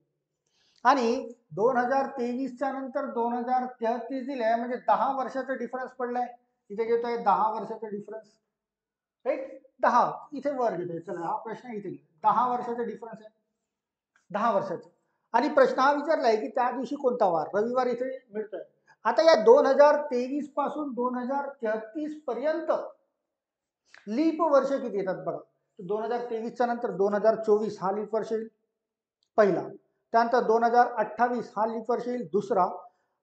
आणि 2023च्या नंतर 2033 दिले, म्हणजे 10 वर्षाचा डिफरन्स पडलाय. इथे घेतोय 10 वर्षाचा डिफरन्स, राईट. 10 इथे वर घेतोय. चला हा प्रश्न इथे घेतो, 10 वर्षाचा डिफरन्स आहे, 10 वर्षाचा. आणि प्रश्न हा विचारलाय की त्या दिवशी कोणता वार, रविवार इथे मिळतोय. आता या 2023 पासून 2033 पर्यंत लीप वर्ष किती येतात बघा. 2023च्या नंतर 2024 हा लीप वर्ष येईल पहिला, त्यानंतर 2028 हा लीप वर्ष येईल दुसरा,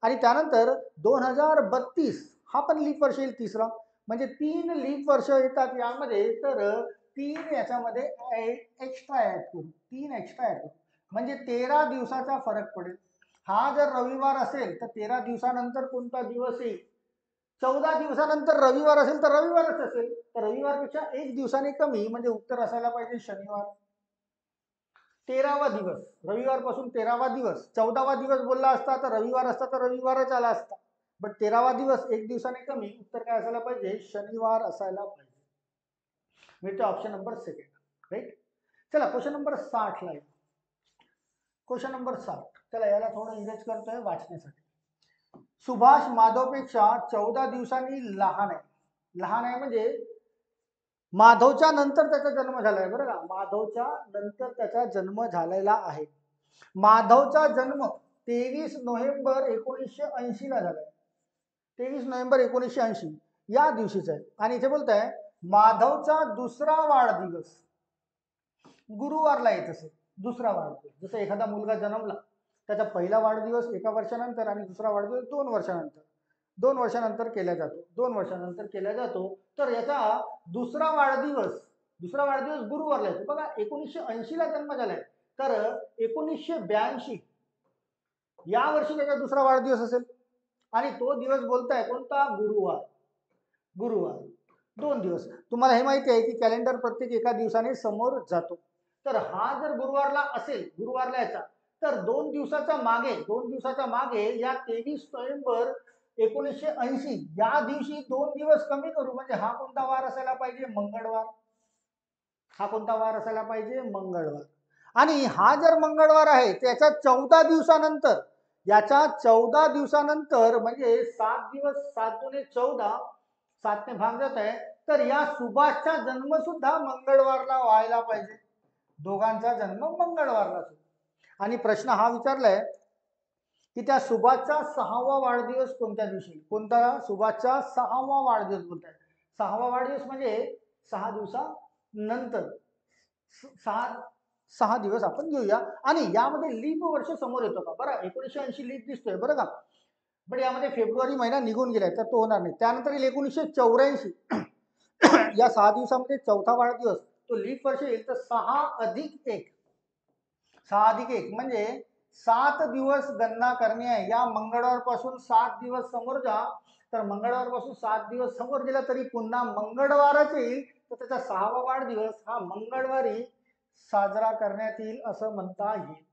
आणि त्यानंतर 2032 हा पण लीप वर्ष येईल तिसरा. म्हणजे 3 लीप वर्ष येतात यामध्ये. तर 3 याच्यामध्ये एक्स्ट्रा ऍड करू, 3 एक्स्ट्रा ऍड करू, म्हणजे 13 दिवसाचा फरक पडेल. हा जर रविवार असेल तर 13 दिवसानंतर कोणता दिवस येईल? 14 दिवसानंतर रविवार असेल तर रविवारच असेल. तर रविवारपेक्षा 1 दिवसाने कमी, म्हणजे उत्तर असायला पाहिजे शनिवार. 13वा दिवस, रविवार पासून 13वा दिवस. 14वा दिवस बोलला असता तर रविवार असता तर रविवारच आला असता, बट 13वा दिवस 1 दिवसाने कमी, उत्तर काय असायला पाहिजे? शनिवार असायला पाहिजे. मिळते ऑप्शन नंबर सेकंड, राईट. चला क्वेश्चन नंबर 60 ला. क्वेश्चन नंबर 60, चला याला थोडं इरेज करतोय वाचण्यासाठी. सुभाष माधवपेक्षा 14 दिवसांनी लहान आहे. लहान आहे म्हणजे माधवच्या नंतर त्याचा जन्म झालाय, बरं का, माधवच्या नंतर त्याचा जन्म झालेला आहे. माधवचा जन्म 23 नोव्हेंबर 1980 ला झालाय. 23 नोव्हेंबर 1980 या दिवशीचा आहे. आणि इथे बोलताय माधवचा दुसरा वाढदिवस गुरुवारला येत असेल. दुसरा वाढदिवस, जसं एखादा मुलगा जन्मला त्याचा पहिला वाढदिवस 1 वर्षानंतर आणि दुसरा वाढदिवस 2 वर्षानंतर, 2 वर्षानंतर केला जातो, 2 वर्षानंतर केला जातो. तर याचा दुसरा वाढदिवस गुरुवारला येतो. बघा 1980 ला जन्म झालाय, तर 1982 या वर्षी त्याचा दुसरा वाढदिवस असेल. आणि तो दिवस बोलताय कोणता? गुरुवार. गुरुवार 2 दिवस. तुम्हाला हे माहिती आहे की कॅलेंडर प्रत्येक एका दिवसाने समोर जातो. तर हा जर गुरुवारला असेल, गुरुवारला याचा, तर 2 दिवसाच्या मागे या 23 नोव्हेंबर 1980 या दिवशी 2 दिवस कमी करू, म्हणजे हा कोणता वार असायला पाहिजे? मंगळवार. हा कोणता वार असायला पाहिजे? मंगळवार. आणि हा जर मंगळवार आहे त्याच्या 14 दिवसानंतर, याच्या 14 दिवसानंतर, म्हणजे 7 दिवस, 7 दुणे 14, 7 ने भाग जात आहे, तर या सुभाषचा जन्म सुद्धा मंगळवारला व्हायला पाहिजे. दोघांचा जन्म मंगळवारला. आणि प्रश्न हा विचारलाय की त्या सुभाषचा 6वा वाढदिवस कोणत्या दिवशी? कोणता? सुभाषचा 6वा वाढदिवस बोलताय. 6वा वाढदिवस म्हणजे 6 दिवसानंतर, 6 6 दिवस आपण घेऊया. आणि यामध्ये लीप वर्ष समोर येतो का? बरं 1980 लीप दिसतोय बरं का, पण यामध्ये फेब्रुवारी महिना निघून गेलाय तर तो होणार नाही. त्यानंतर येईल 1984 या 6 दिवसामध्ये चौथा वाढदिवस तो लीप वर्ष येईल, तर 6+1 6+1 म्हणजे 7 दिवस गणना करणे आहे. या मंगळवार पासून 7 दिवस समोर जा, तर मंगळवार पासून 7 दिवस समोर गेला तरी पुन्हा मंगळवारच येईल, तर त्याचा 6वा वाढदिवस हा मंगळवारी साजरा करण्यात येईल असं म्हणता येईल.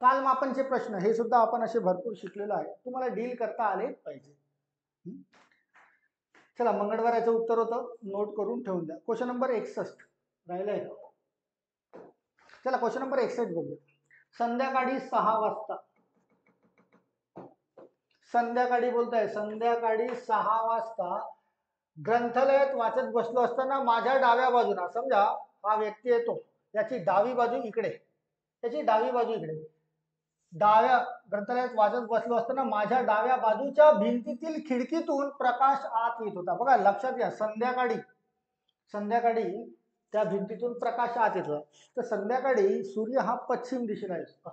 कालमापनचे प्रश्न हे सुद्धा आपण असे भरपूर शिकलेलो आहे, तुम्हाला डील करता आले पाहिजे. चला, मंगळवाराचं उत्तर होतं, नोट करून ठेवून द्या. क्वेश्चन नंबर 61 राहिलाय. चला क्वेश्चन नंबर 61 बघूया. संध्याकाळी 6 वाजता, संध्याकाळी बोलताय, संध्याकाळी 6 वाजता ग्रंथालयात वाचत बसलो असताना माझ्या डाव्या बाजूला, समजा हा व्यक्ती येतो, त्याची डावी बाजू इकडे, त्याची डावी बाजू इकडे, डाव्या ग्रंथालयात वाचत बसलो असताना माझ्या डाव्या बाजूच्या भिंतीतील खिडकीतून प्रकाश आत येत होता. बघा लक्षात घ्या, संध्याकाळी, संध्याकाळी त्या भिंतीतून प्रकाश आत येतो. तर संध्याकाळी सूर्य हा पश्चिम दिशेला असतो,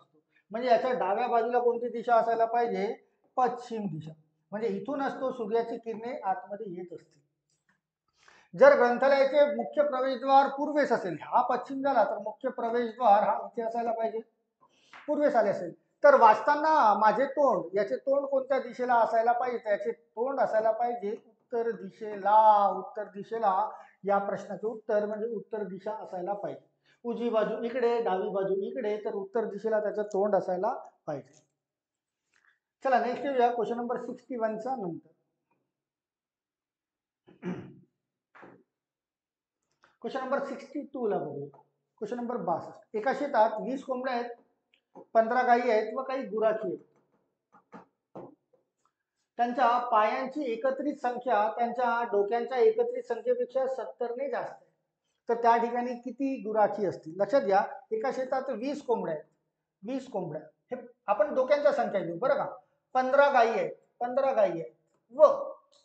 म्हणजे याच्या डाव्या बाजूला कोणती दिशा असायला पाहिजे? पश्चिम दिशा. म्हणजे इथून असतो सूर्याची किरणे आतमध्ये येत असते. जर ग्रंथालयाचे मुख्य प्रवेशद्वार पूर्वेस असेल, हा पश्चिम झाला, तर मुख्य प्रवेशद्वार हा इथे असायला पाहिजे, पूर्वेस आले असेल. तर वाचताना माझे तोंड, याचे तोंड कोणत्या दिशेला असायला पाहिजे? त्याचे तोंड असायला पाहिजे उत्तर दिशेला, उत्तर दिशेला. या प्रश्नाचे उत्तर म्हणजे उत्तर दिशा असायला पाहिजे. उजवी बाजू इकडे, डावी बाजू इकडे, तर उत्तर दिशेला त्याचं तोंड असायला पाहिजे. चला नेक्स्ट येऊया क्वेश्चन नंबर 61 चा नंतर. क्वेश्चन नंबर 62 ला बघूया. Question number 62. एका शेतात 20 कोंबड्या आहेत, 15 गायी आहेत व काही गुराखी आहेत. त्यांच्या पायांची एकत्रित संख्या त्यांच्या डोक्यांच्या एकत्रित संख्येपेक्षा 70 ने जास्त आहे. तर त्या ठिकाणी किती गुराखी असतील? लक्षात घ्या, एका शेतात 20 कोंबड्या आहेत, 20 कोंबड्या, हे आपण डोक्यांच्या संख्या घेऊ बरं का. 15 गायी आहेत, 15 गायी आहेत व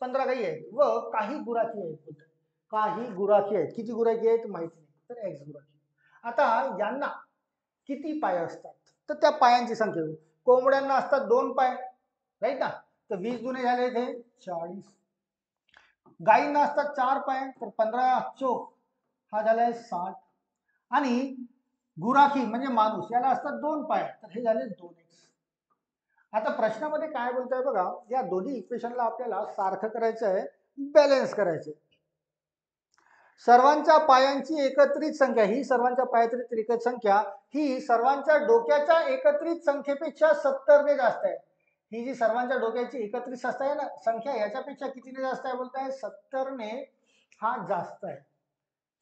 15 गायी आहेत व काही गुराखी आहेत. काही गुराखी आहेत, किती गुराखी आहेत माहिती नाही, तर एक्स गुराखी. आता यांना किती पाय असतात? तर त्या पायांची संख्या घेऊ. कोंबड्यांना असतात 2 पाय, राईट ना, तर 20 गुणे झाले ते 40. गायींना असतात 4 पाय, तर 15 चोक हा झालाय 60. आणि गुराखी म्हणजे माणूस, याला असतात 2 पाय, तर हे झाले 2x. आता प्रश्नामध्ये काय बोलताय बघा, या दोन्ही इक्वेशनला आपल्याला सारखं करायचं आहे, बॅलन्स करायचं आहे. सर्वांच्या पायांची एकत्रित संख्या, ही सर्वांच्या पायाची एकत्रित संख्या ही सर्वांच्या डोक्याच्या एकत्रित संख्येपेक्षा 70 ने जास्त आहे. ही जी सर्वांच्या डोक्याची एकत्रित संख्या आहे ना, संख्या याच्यापेक्षा कितीने जास्त आहे बोलताय? 70 ने हा जास्त आहे.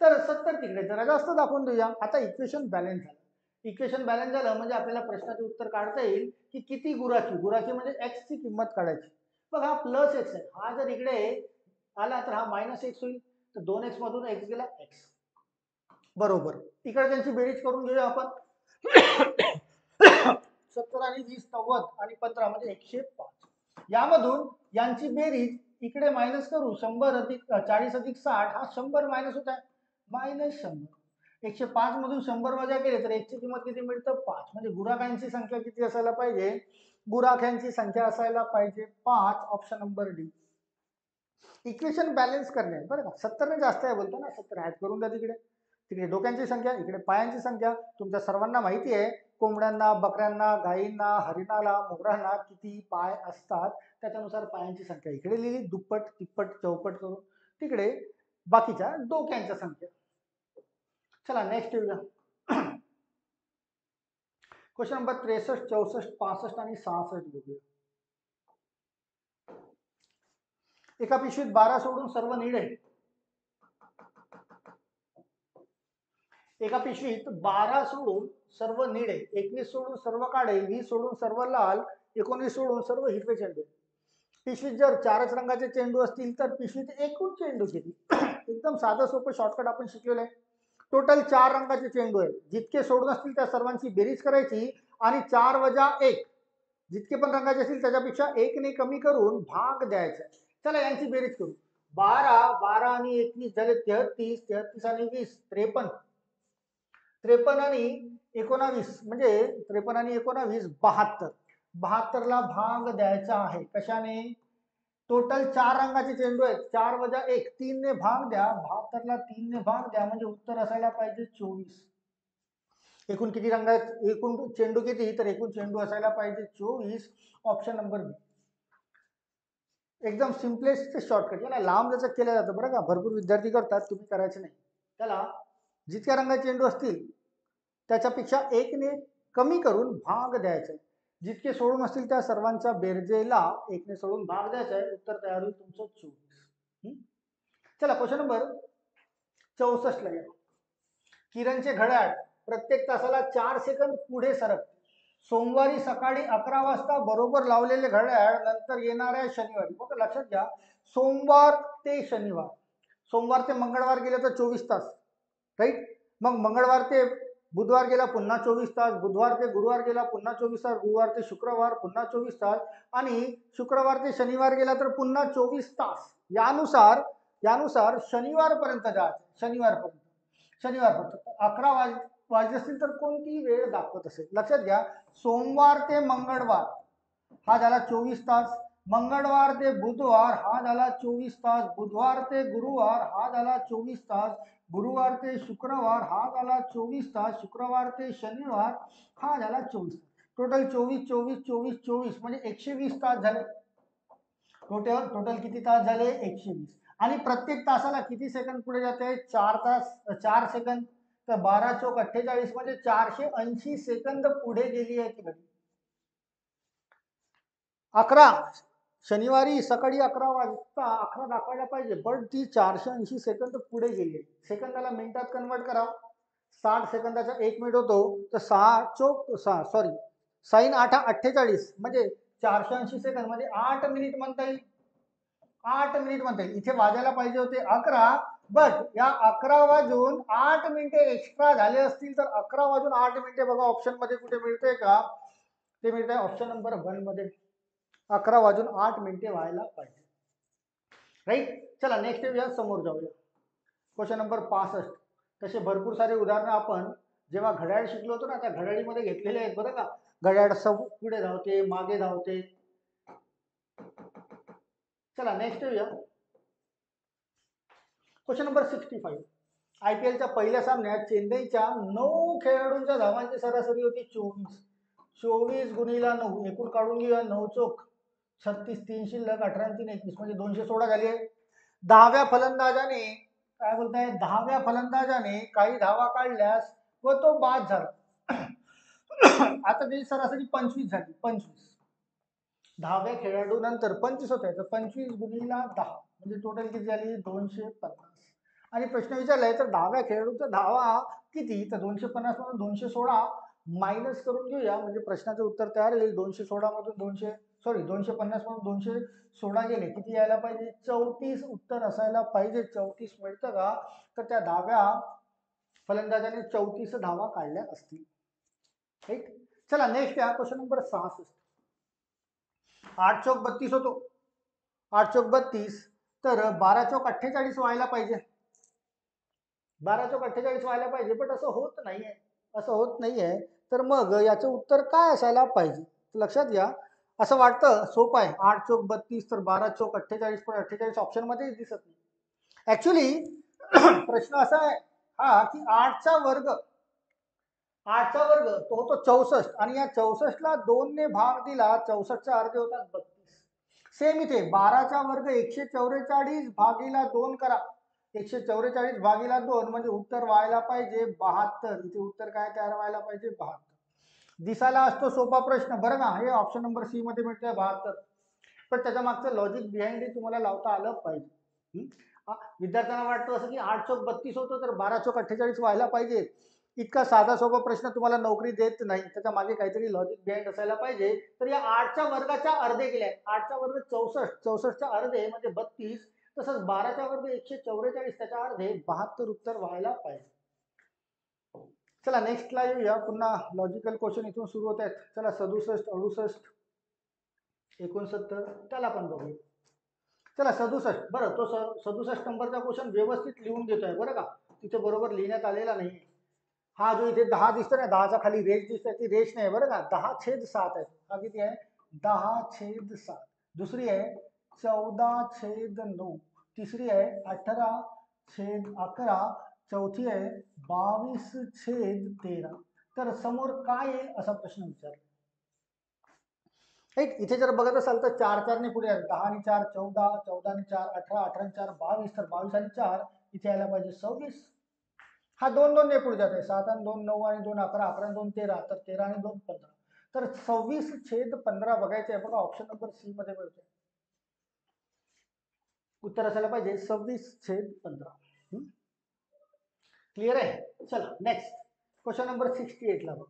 तर 70 तिकडे जरा जास्त दाखवून देऊया. आता इक्वेशन बॅलन्स झालं. इक्वेशन बॅलन्स झालं म्हणजे आपल्याला प्रश्नाचे उत्तर काढता येईल की किती गुराखी, गुराखी म्हणजे एक्स ची किंमत काढायची. बघा हा प्लस एक्स आहे, हा जर इकडे आला तर हा मायनस एक्स होईल, तर 2x मधून x गेला x बरोबर. इकडे त्यांची बेरीज करून घेऊया आपण. 70 आणि 20 90 आणि 15 म्हणजे 105. यामधून यांची बेरीज इकडे मायनस करू, 100 अधिक 40 अधिक 60 हा 100 मायनस होत आहे, मायनस 100. 105 मधून 100 वजा केले तर x ची किंमत किती मिळतं? 5. म्हणजे गुराख्यांची संख्या किती असायला पाहिजे? गुराख्यांची संख्या असायला पाहिजे 5. Option number D. Equation balance करणे बरं का. 70 ने जास्त आहे बोलतो ना, 70 ऍड करून द्या तिकडे. तिकडे डोक्यांची संख्या, इकडे पायांची संख्या. तुमच्या सर्वांना माहिती आहे कोंबड्यांना, बकऱ्यांना, गायींना, हरिणाला, मोगरांना किती पाय असतात, त्याच्यानुसार पायांची संख्या इकडे लिहिली, दुप्पट तिप्पट चौपट करून. तिकडे बाकीच्या डोक्यांच्या संख्या. चला नेक्स्ट येऊया. क्वेश्चन नंबर 63 64 65 आणि 66 बघूया. एका पिशवीत 12 सोडून सर्व निळे, एका पिशवीत 12 सोडून सर्व निळे, 21 सोडून सर्व काळे, 20 सोडून सर्व लाल, 19 सोडून सर्व हिरवे चेंडू. पिशवीत जर 4च रंगाचे चेंडू असतील तर पिशवीत एकूण चेंडू किती? एकदम साधं सोपं शॉर्टकट आपण शिकलेलं आहे. टोटल 4 रंगाचे चेंडू आहेत, जितके सोडून असतील त्या सर्वांची बेरीज करायची आणि 4 वजा 1, जितके पण रंगाचे असतील त्याच्यापेक्षा 1 ने कमी करून भाग द्यायचा. चला यांची बेरीज करू. 12 12 आणि 21 झाले 33, 33 आणि 20 53. 53 आणि 19 म्हणजे 53 आणि 19 72. 72ला भाग द्यायचा आहे कशाने? टोटल 4 रंगाचे चेंडू आहेत, 4 वजा 1 3 ने भाग द्या, 72ला 3 ने भाग द्या म्हणजे उत्तर असायला पाहिजे 24. एकूण किती रंग आहेत, एकूण चेंडू किती, तर एकूण चेंडू असायला पाहिजे 24. ऑप्शन नंबर बी. एकदम सिम्पलेस्ट शॉर्टकट. याला लांब लचक केलं जातं बरं का, भरपूर विद्यार्थी करतात, तुम्ही करायचं नाही. त्याला जितक्या रंगाचे चेंडू असतील त्याच्यापेक्षा 1 ने कमी करून भाग द्यायचा आहे. जितके सोडून असतील त्या सर्वांच्या बेरजेला 1 ने सोडून भाग द्यायचा आहे. उत्तर तयार होईल तुमचं 24. चला क्वेश्चन नंबर 64 ला या. किरणचे घड्याळ प्रत्येक तासाला 4 सेकंद पुढे सरकते. सोमवारी सकाळी 11 वाजता बरोबर लावलेले घड्याळ नंतर येणाऱ्या शनिवारी, बघा लक्षात घ्या, सोमवार ते शनिवार, सोमवार ते मंगळवार गेले तर 24 तास, राईट. मग मंगळवार ते बुधवार गेला पुन्हा 24 तास, बुधवार ते गुरुवार गेला पुन्हा 24 तास, गुरुवार ते शुक्रवार पुन्हा 24 तास, आणि शुक्रवार ते शनिवार गेला तर पुन्हा 24 तास. यानुसार शनिवारपर्यंत जायचं, शनिवारपर्यंत 11 वाजले असतील तर कोणती वेळ दाखवत असेल. लक्षात घ्या, सोमवार ते मंगळवार हा झाला 24 तास, मंगळवार ते बुधवार हा झाला 24 तास, बुधवार ते गुरुवार हा झाला 24 तास, गुरुवार ते शुक्रवार हा झाला 24 तास, शुक्रवार ते शनिवार हा झाला 24 तास. टोटल 24 24 24 24 म्हणजे 120 तास झाले. टोटल किती तास झाले? 120. आणि प्रत्येक तासाला किती सेकंद पुढे जाते? 4 तास 4 सेकंद. तर 12 चोक 48 म्हणजे 480 सेकंद पुढे गेली आहे ती घडी. 11 शनिवारी सकाळी 11 वाजता 11 दाखवायला पाहिजे, पण ती 480 सेकंद पुढे गेली आहे. सेकंदाला मिनिटात कन्वर्ट करा, 60 सेकंदाचा 1 मिनिट होतो, तर 6 चोक सॉरी साइन 8 48 म्हणजे 480 सेकंद म्हणजे 8 मिनिट म्हणता येईल. 8 मिनिट म्हणता येईल. इथे वाजायला पाहिजे होते 11, बट या 11 वाजून 8 मिनिटे एक्स्ट्रा झाले असतील तर 11 वाजून 8 मिनिटे बघा ऑप्शन मध्ये कुठे मिळते का? ते मिळते ऑप्शन नंबर 1 मध्ये. 11 वाजून 8 मिनिटे व्हायला पाहिजे, राईट. चला नेक्स्ट येऊया, समोर जाऊया. Question number 65. तसे भरपूर सारे उदाहरणं आपण जेव्हा घड्याळ शिकलो होतो ना, त्या घड्याळीमध्ये घेतलेले आहेत बरं का. घड्याळ पुढे धावते, मागे धावते. चला नेक्स्ट येऊया. Question number 65. आयपीएलच्या पहिल्या सामन्यात चेन्नईच्या 9 खेळाडूंच्या धावांची सरासरी होती 24. 24 गुणिला 9 एकूण काढून घेऊया. 9 चोक 36, 3 शिल्लक, 18 3 21 म्हणजे 216 झाली आहे. 10व्या फलंदाजाने काय बोलताय, 10व्या फलंदाजाने काही धावा काढल्यास व तो बाद झाला. आता त्याची सरासरी 25 झाली. 25 10व्या खेळाडू नंतर 25 होत आहे, तर 25 गुणिला 10 म्हणजे टोटल किती झाली? 250. आणि प्रश्न विचारलाय तर 10व्या खेळाडूचा धावा किती, तर 250 मधून 216 मायनस करून घेऊया म्हणजे प्रश्नाचं उत्तर तयार होईल. 216 मधून 250 मधून 216 गेले किती यायला पाहिजे? 34 उत्तर असायला पाहिजे. 34 मिळतं का? तर त्या 10व्या फलंदाजाने 34 धावा काढल्या असतील, राईट. चला नेक्स्ट या क्वेश्चन नंबर 66. 8 चौक 32 होतो, 8 चौक 32, तर 12 चौक 48 व्हायला पाहिजे. 12 चौक 48 व्हायला पाहिजे, पण असं होत नाहीये. तर मग याचं उत्तर काय असायला पाहिजे? लक्षात घ्या, असं वाटतं सोपं आहे, 8 चौक 32 तर 12 चौक 48, पण 48 ऑप्शन मध्ये दिसत नाही. ऍक्च्युली प्रश्न असा आहे हा की 8चा वर्ग तो होतो 64, आणि या 64ला 2 ने भाग दिला, 64चे अर्धे होतात 32. सेम इथे 12चा वर्ग 144 भागीला 2 करा, 144 भागीला 2 म्हणजे उत्तर व्हायला पाहिजे 72. इथे उत्तर काय तयार व्हायला पाहिजे? 72. दिसायला असतो सोपा प्रश्न बरं का, हे ऑप्शन नंबर सी मध्ये मिळतंय 72, पण त्याच्या मागचं लॉजिक बिहाइंड तुम्हाला लावता आलं पाहिजे. विद्यार्थ्यांना वाटतं असं की 8 चौक 32 होतं तर 12 चौक 48 व्हायला पाहिजे. इतका साधा सोपा प्रश्न तुम्हाला नोकरी देत नाही, त्याच्या मागे काहीतरी लॉजिक बिहाइंड असायला पाहिजे. तर या 8च्या वर्गाच्या अर्धे केले आहेत. 8चा वर्ग 64, 64च्या अर्धे म्हणजे 32, तसंच 12चा वर्ग 144, त्याच्या अर्धे 72 उत्तर व्हायला पाहिजे. चला नेक्स्टला येऊया. पुन्हा लॉजिकल क्वेश्चन इथून सुरू होत आहेत. चला 67, 68, 69 त्याला पण बघूया. चला 67. बरं, तो 67 नंबरचा क्वेश्चन व्यवस्थित लिहून घेतोय बरं का, तिथे बरोबर लिहिण्यात आलेला नाही. हा जो इथे 10 दिसतो ना, 10चा खाली रेष दिसते, ती रेष नाही बरं का, 10/7 आहे. हा किती आहे? 10/7. दुसरी आहे 14/9. तिसरी आहे 18/11. चौथी आहे 22/13. तर समोर काय येईल असा प्रश्न विचारला. राईट. इथे जर बघत असाल तर 4 ने पुढे आहे. 10 आणि 4 14, 14 आणि 4 18, 18 आणि 4 22, तर 22 आणि 4 इथे यायला पाहिजे 26. हा 2 ने पुढे जात आहे. 7 आणि 2 9 आणि 2 11, 11 आणि 2 13, तर 13 आणि 2 15. तर 26/15 बघायचे आहे बघा, ऑप्शन नंबर सी मध्ये मिळते. उत्तर असायला पाहिजे 26/15. क्लिअर आहे. चला नेक्स्ट क्वेश्चन नंबर 68 ला बघ.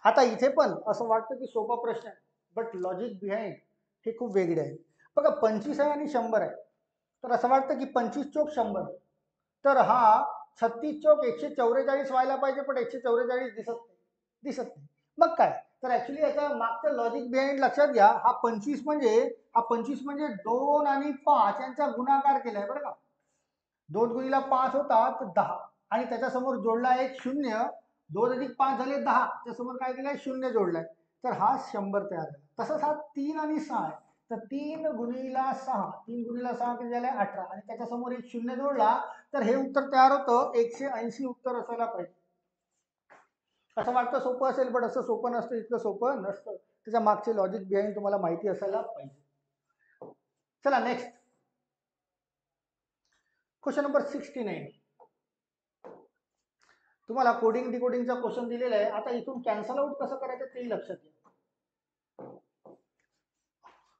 आता इथे पण असं वाटतं की सोपा प्रश्न आहे, बट लॉजिक बिहाइंड हे खूप वेगळे आहे. बघा 25 आहे आणि 100 आहे, तर असं वाटतं की 25 चोक 100, तर हा 36 चोक 144 व्हायला पाहिजे, पण 144 दिसत नाही. मग काय, तर ऍक्च्युली याचा मागचं लॉजिक बिहाइंड लक्षात घ्या. हा 25 म्हणजे 2 आणि 5 यांचा गुणाकार केलाय बरं का. 2 गुणिला 5 होतात 10, आणि त्याच्यासमोर जोडला एक 0. 2 अधिक 5 झाले 10, त्यासमोर काय केलंय 0 जोडलाय, तर हा 100 तयार झाला. तसंच हा 3 आणि 6 आहे, तर 3 गुणिला 6 किती झाले 18, आणि त्याच्यासमोर एक 0 जोडला, तर हे उत्तर तयार होतं 180 उत्तर असायला पाहिजे. असं वाटतं सोपं असेल, पण असं सोपं नसतं, इतकं सोपं नसतं. त्याच्या मागचे लॉजिक बिहाइंड तुम्हाला माहिती असायला पाहिजे. चला नेक्स्ट क्वेश्चन नंबर 69. तुम्हाला कोडिंग डिकोडिंगचा क्वेश्चन दिलेला आहे. आता इथून कॅन्सल आउट कसं करायचं ते लक्षात घ्या.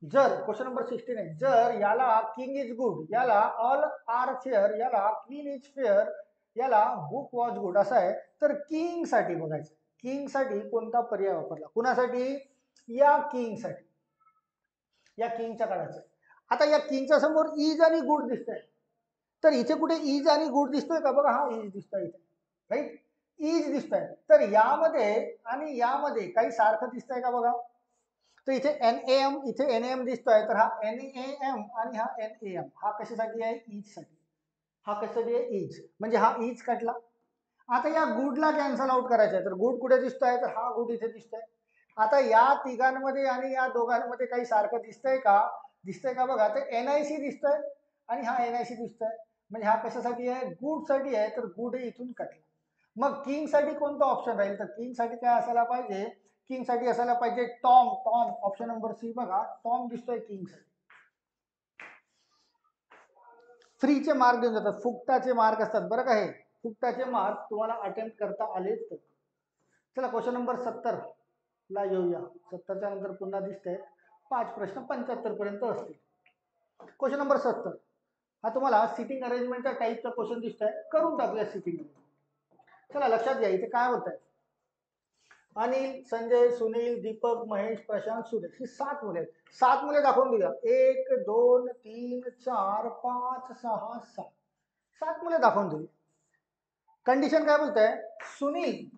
जर क्वेश्चन नंबर 69, जर याला किंग इज गुड, याला ऑल आर फेअर, याला क्वीन इज फेअर, याला बुक वॉज गुड असं आहे, तर किंग साठी बघायचं. किंग साठी कोणता पर्याय वापरला, कुणासाठी? या किंग साठी, या किंगच्या काढायचं. आता या किंगच्या समोर इज आणि गुड दिसतंय, तर इथे कुठे इज आणि गुड दिसतोय का? बघा हा इज दिसतोय इथे, राईट, इज दिसतंय. तर यामध्ये आणि यामध्ये काही सारखं दिसतंय का बघा. तर इथे NAM, इथे NAM दिसतोय, तर हा NAM आणि हा NAM हा कशासाठी आहे? इज साठी. हा कशासाठी आहे? इज, म्हणजे हा इज कटला. आता या गुडला कॅन्सल आउट करायचं आहे, तर गुड कुठे दिसतोय? तर हा गुड इथे दिसतोय. आता या तिघांमध्ये आणि या दोघांमध्ये काही सारखं दिसतंय का? दिसतंय का बघा. तर NIC दिसतोय आणि हा NIC दिसतोय, म्हणजे हा कशासाठी आहे? गुड साठी आहे, तर गुड इथून कटला. मग किंग साठी कोणता ऑप्शन राहील? तर किंग साठी काय असायला पाहिजे? किंग साठी असायला पाहिजे Tom. Tom option number C बघा, टॉम दिसतोय किंग साठी. फ्रीचे मार्क देऊन जातात, फुकटाचे मार्क असतात बरं का. हे फुकटाचे मार्क तुम्हाला अटेम्प्ट करता आलेच तर. चला क्वेश्चन नंबर 70 ला येऊया. 70च्या नंतर पुन्हा दिसतंय 5 प्रश्न 75 पर्यंत असतील. क्वेश्चन नंबर 70 हा तुम्हाला सिटिंग अरेंजमेंटच्या टाईपचा क्वेश्चन दिसतोय, करून टाकूया सिटिंग. चला लक्षात घ्या, इथे काय होत आहे. अनिल, संजय, सुनील, दीपक, महेश, प्रशांत, सुरेश, ही 7 मुले आहेत. 7 मुले दाखवून दिल्या. 1 2 3 4 5 6 7, 7 मुले दाखवून दिली. कंडिशन काय बोलतंय? सुनील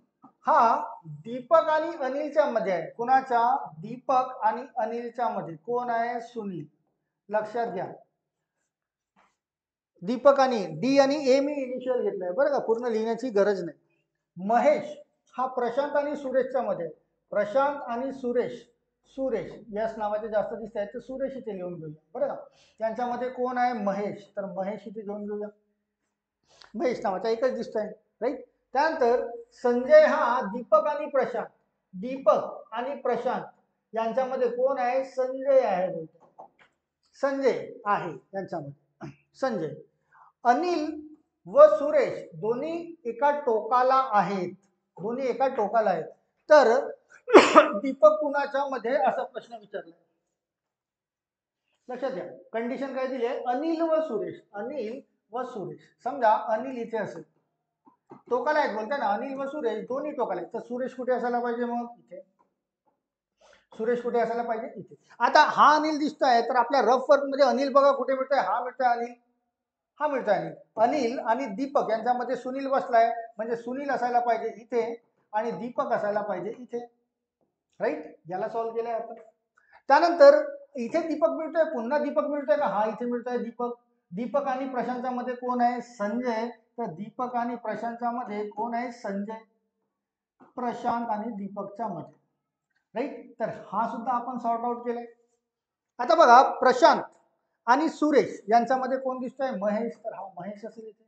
हा दीपक आणि अनिलच्या मध्ये आहे. कुणाच्या? दीपक आणि अनिलच्या मध्ये. कोण आहे? सुनील. लक्षात घ्या, दीपक आणि डी आणि ए मी इनिशियल घेतलंय बरं का, पूर्ण लिहिण्याची गरज नाही. महेश हा प्रशांत आणि सुरेशच्या मध्ये. प्रशांत आणि सुरेश, सुरेश यस नावाचे जास्त दिसत आहेत, तर सुरेश इथे लिहून घेऊया बरं का. त्यांच्यामध्ये कोण आहे? महेश, तर महेश इथे घेऊन घेऊया. महेश नावाचा एकच दिसतोय, राईट. त्यानंतर संजय हा दीपक आणि प्रशांत, दीपक आणि प्रशांत यांच्यामध्ये कोण आहे? संजय आहे, बोलतो संजय आहे यांच्यामध्ये, संजय. अनिल व सुरेश दोन्ही एका टोकाला आहेत, दोन्ही एका टोकाला आहेत, तर दीपक कुणाच्या मध्ये असा प्रश्न विचारला. लक्षात घ्या, कंडिशन काय दिली आहे? अनिल व सुरेश, अनिल व सुरेश. समजा अनिल इथे असेल, टोकाला आहेत बोलता ना, अनिल व सुरेश दोन्ही टोकाला आहेत, तर सुरेश कुठे असायला पाहिजे? मग इथे सुरेश कुठे असायला पाहिजे? इथे. आता हा अनिल दिसतोय, तर आपल्या रफ वर्क मध्ये अनिल बघा कुठे मिळतोय? हा मिळतोय अनिल, हा मिळतोय अनिल. अनिल आणि दीपक यांच्यामध्ये सुनील बसलाय, म्हणजे सुनील असायला पाहिजे इथे आणि दीपक असायला पाहिजे इथे, राईट. याला सॉल्व्ह केलंय आपण. त्यानंतर इथे दीपक मिळतोय, पुन्हा दीपक मिळतोय का? हा इथे मिळतोय दीपक, दीपक आणि प्रशांतच्या मध्ये कोण आहे? संजय. तर दीपक आणि प्रशांतच्या मध्ये कोण आहे? संजय. प्रशांत आणि दीपकच्या मध्ये, राईट. तर हा सुद्धा आपण सॉर्ट आउट केलाय. आता बघा, प्रशांत आणि सुरेश यांच्यामध्ये कोण दिसतोय? महेश. तर हा महेश असेल इथे.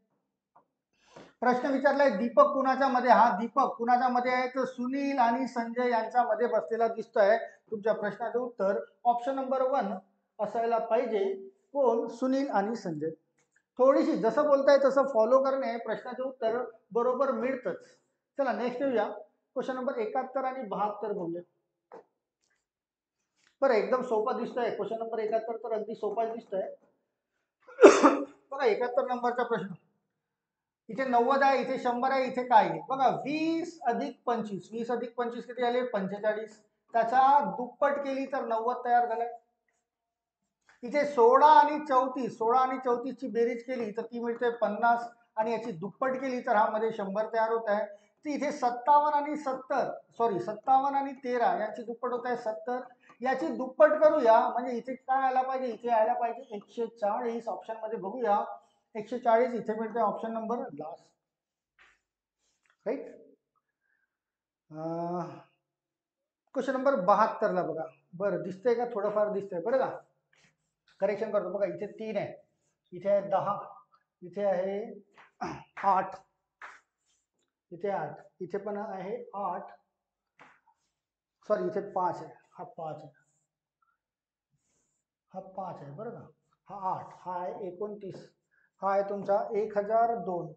प्रश्न विचारलाय दीपक कुणाच्या मध्ये? हा दीपक कुणाच्या मध्ये आहे? तर सुनील आणि संजय यांच्या मध्ये बसलेला दिसतोय. तुमच्या प्रश्नाचं उत्तर ऑप्शन नंबर 1 असायला पाहिजे. कोण? सुनील आणि संजय. थोडीशी जसं बोलताय तसं फॉलो करणे, प्रश्नाचं उत्तर बरोबर मिळतच. चला नेक्स्ट येऊया. क्वेश्चन नंबर 71 आणि 72 बघूया. बरं, एकदम सोपा दिसतोय क्वेश्चन नंबर 71, तर अगदी सोपाच दिसतोय. बघा 71 नंबरचा प्रश्न, इथे 90 आहे, इथे 100 आहे, इथे काय आहे? बघा 20 अधिक 25, 20 अधिक 25 किती आले? 45. त्याचा दुप्पट केली तर 90 तयार झालाय. इथे 16 आणि 34, 16 आणि 34 ची बेरीज केली तर ती मिळते 50, आणि याची दुप्पट केली तर हा मध्ये 100 तयार होत आहे. तर इथे 57 आणि 70, सॉरी 57 आणि 13 यांची दुप्पट होत आहे 70. याची दुप्पट करूया म्हणजे इथे काय आला पाहिजे? इथे आला पाहिजे 140. ऑप्शन मध्ये बघूया 140 इथे मिळते. Option number last, right. Question number 72 ला बघा. बरं दिसतंय का? थोडंफार दिसतंय बरं का. करेक्शन करतो. बघा इथे 3 आहे, इथे आहे 10, इथे आहे 8, इथे 8, इथे पण आहे 8, सॉरी इथे 5 आहे, हा 5 आहे, हा 5 आहे बरं का. हा 8, हा आहे 29, हा आहे तुमचा 1002,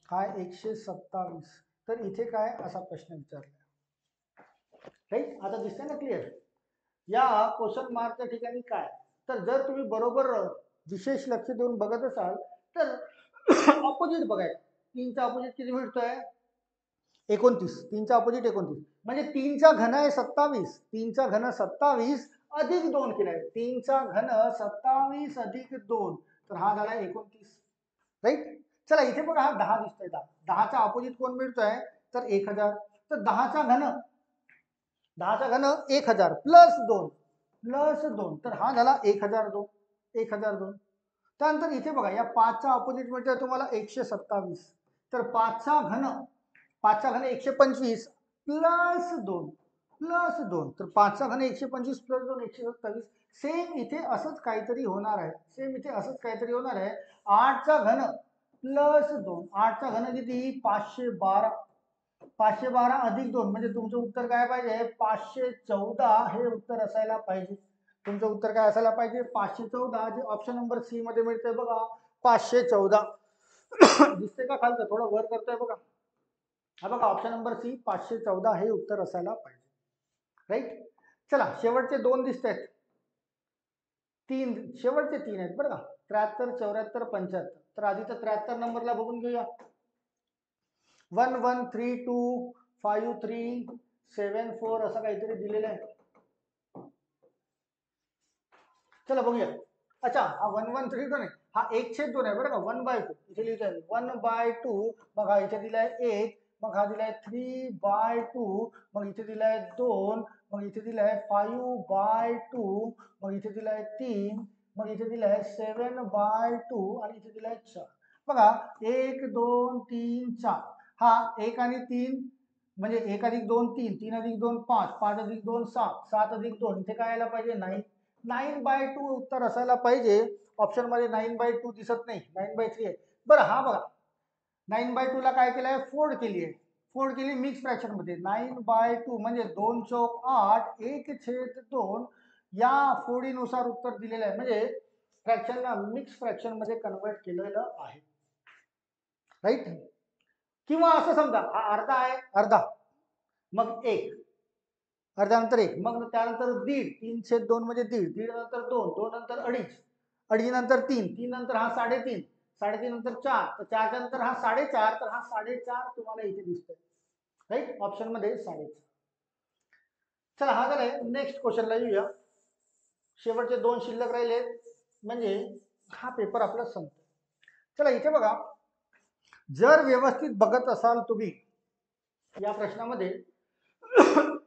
हा आहे 127. तर इथे काय असा प्रश्न विचारला, राईट. आता दिसतंय ना क्लिअर? या क्वेश्चन मार्कच्या ठिकाणी काय, तर जर तुम्ही बरोबर विशेष लक्ष देऊन बघत असाल तर ऑपोजिट बघायचं. 3चा ऑपोजिट किती मिळतोय? 29. 3चा ऑपोजिट 29 म्हणजे 3चा घन आहे 27. 3चा घन 27 अधिक 2 केलाय. 3चा घन 27 अधिक 2, तर हा झाला 29, राईट. चला इथे बघा, हा 10 दिसतोय. 10चा ऑपोजिट कोण मिळतोय? तर 1000. तर 10चा घन 1000 प्लस 2, तर हा झाला 1002, 1002. त्यानंतर इथे बघा, या 5चा ऑपोजिट मिळतोय तुम्हाला 127. तर 5चा घन 125 प्लस 2, तर 5चा घन 125 प्लस 2 127. सेम इथे असंच काहीतरी होणार आहे. 8चा घन प्लस 2, 8चा घन किती? 512. 512 अधिक 2 म्हणजे तुमचं उत्तर काय पाहिजे? 514 हे उत्तर असायला पाहिजे. तुमचं उत्तर काय असायला पाहिजे? 514, जे ऑप्शन नंबर सी मध्ये मिळतंय बघा, 514. दिसतंय का खालचं? थोडं वर करतोय बघा. हा बघा ऑप्शन नंबर सी 514 हे उत्तर असायला पाहिजे, राईट. चला शेवटचे 2 दिसत आहेत, 3 शेवटचे 3 आहेत बरं का. 73, 74, 75. तर आधी तर 73 नंबरला बघून घेऊया. 11325374 असं काहीतरी दिलेलं आहे. चला बघूया. अच्छा, हा 1132 नाही, हा 1/2 आहे बरं का. 1/2 इथे लिहितोय 1/2. बघा इथे दिलाय 1, मग हा दिलाय 3/2, मग इथे दिलाय 2, मग इथे दिलाय 5/2, मग इथे दिलाय 3, मग इथे दिलाय 7/2 आणि इथे दिलाय 4. बघा 1 2 3 4, हा 1 आणि 3 म्हणजे 1 अधिक 2 3, 3 अधिक 2 5, 5 अधिक 2 7, 7 अधिक 2 इथे काय यायला पाहिजे? 9. 9/2 उत्तर असायला पाहिजे. ऑप्शन मध्ये 9/2 दिसत नाही, 9/3 आहे. बरं हा बघा, 9/2 ला काय केलंय? फोल्ड केली आहे. फोल्ड केली मिक्स फ्रॅक्शन मध्ये. 9/2 म्हणजे 2 चौक 8, 1/2 या फोडीनुसार उत्तर दिलेलं आहे. म्हणजे फ्रॅक्शनला मिक्स फ्रॅक्शन मध्ये कन्वर्ट केलेलं आहे, राईट. किंवा असं समजा हा अर्धा आहे, अर्धा, मग 1, अर्ध्यानंतर 1, मग त्यानंतर दीड, 3/2 म्हणजे दीड, दीड नंतर 2, 2 नंतर अडीच, अडीच नंतर 3, 3 नंतर हा 3.5, 3.5 नंतर 4, तर 4च्या नंतर हा 4.5, तर हा 4.5 तुम्हाला इथे दिसतोय, राईट. ऑप्शन मध्ये 4.5. चला हा झालाय. नेक्स्ट क्वेश्चनला येऊया. शेवटचे 2 शिल्लक राहिले म्हणजे हा पेपर आपला संपतो. चला इथे बघा, जर व्यवस्थित बघत असाल तुम्ही या प्रश्नामध्ये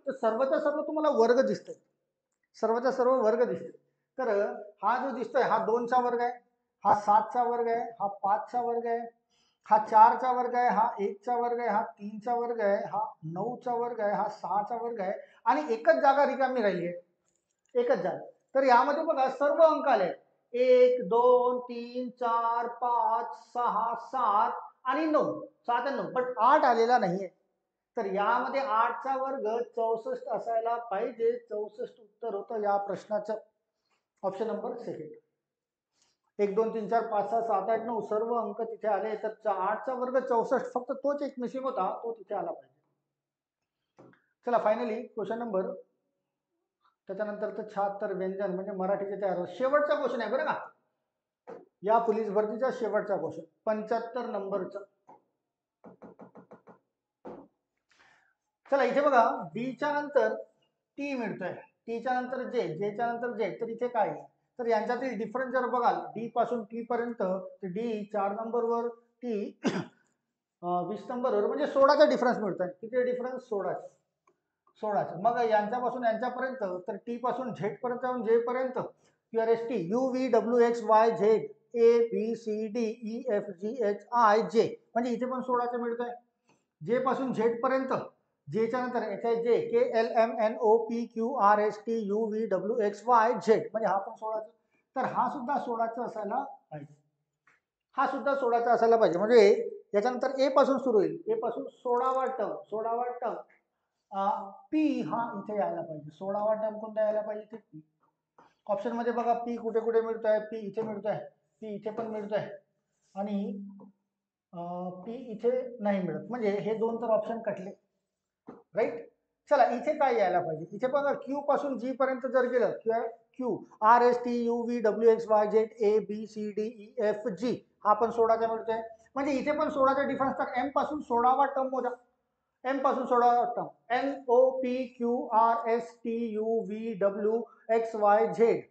तर सर्वच्या सर्व तुम्हाला वर्ग दिसतोय, सर्वच्या सर्व वर्ग दिसते. तर हा जो दिसतोय हा 2चा वर्ग आहे, हा 7चा वर्ग आहे, हा 5चा वर्ग आहे, हा 4चा वर्ग आहे, हा 1चा वर्ग आहे, हा 3चा वर्ग आहे, हा 9चा वर्ग आहे, हा 6चा वर्ग आहे आणि एकच जागा रिकामी राहिली आहे, एकच जागा. तर यामध्ये बघा सर्व अंक आले, 1 2 3 4 5 6 7 आणि 9, 7 आणि 9, पण 8 आलेला नाहीये. तर यामध्ये 8चा वर्ग 64 असायला पाहिजे. 64 उत्तर होतं या प्रश्नाचं, ऑप्शन नंबर सेकंड. 1 2 3 4 5 6 7 8 9 सर्व अंक तिथे आले, तर 8चा वर्ग 64, फक्त तोच एक मिसिंग होता, तो तिथे आला पाहिजे. चला फायनली क्वेश्चन नंबर, त्याच्यानंतर 76 व्यंजन म्हणजे मराठीचे तयार. शेवटचा क्वेश्चन आहे बरं का, या पोलीस भरतीचा शेवटचा क्वेश्चन 75 नंबरचा. चला इथे बघा, च्या नंतर टी मिळतोय, टीच्या नंतर जे, जेच्या नंतर जे, तर इथे काय आहे? तर यांच्यातील डिफरन्स जर बघाल, डी पासून टी पर्यंत, तर डी 4 नंबरवर, टी 20 नंबरवर, म्हणजे 16चा डिफरन्स मिळतोय. किती डिफरन्स? 16चा. मग यांच्यापासून यांच्यापर्यंत, तर टी पासून झेड पर्यंत जाऊन जे पर्यंत, Q R S T U V W X Y Z A B C D E F G H I J, म्हणजे इथे पण 16चा मिळतोय. जे पासून झेड पर्यंत, जेच्या नंतर H I J K L M N O P Q R S T U V W X Y Z, म्हणजे हा पण 16चा. तर हा सुद्धा 16चा असायला पाहिजे, हा सुद्धा 16चा असायला पाहिजे. म्हणजे याच्यानंतर ए पासून सुरू होईल, ए पासून 16वा टर्म, 16वा टर्म पी हा इथे यायला पाहिजे. 16वा टर्म कोणता यायला पाहिजे? ते पी. ऑप्शन मध्ये बघा पी कुठे कुठे मिळतोय, पी इथे मिळतोय, पी इथे पण मिळतोय आणि पी इथे नाही मिळत, म्हणजे हे दोन तर ऑप्शन कटले, राईट. चला इथे काय यायला पाहिजे? इथे बघा क्यू पासून जी पर्यंत जर गेलं, Q R S T U V W X Y Z A B C D E F G, हा पण 16चा मिळतोय. म्हणजे इथे पण 16चा डिफरन्स. तर एम पासून 16वा टर्म मोजा, एम पासून 16वा term, N O P Q R S T U V W X Y Z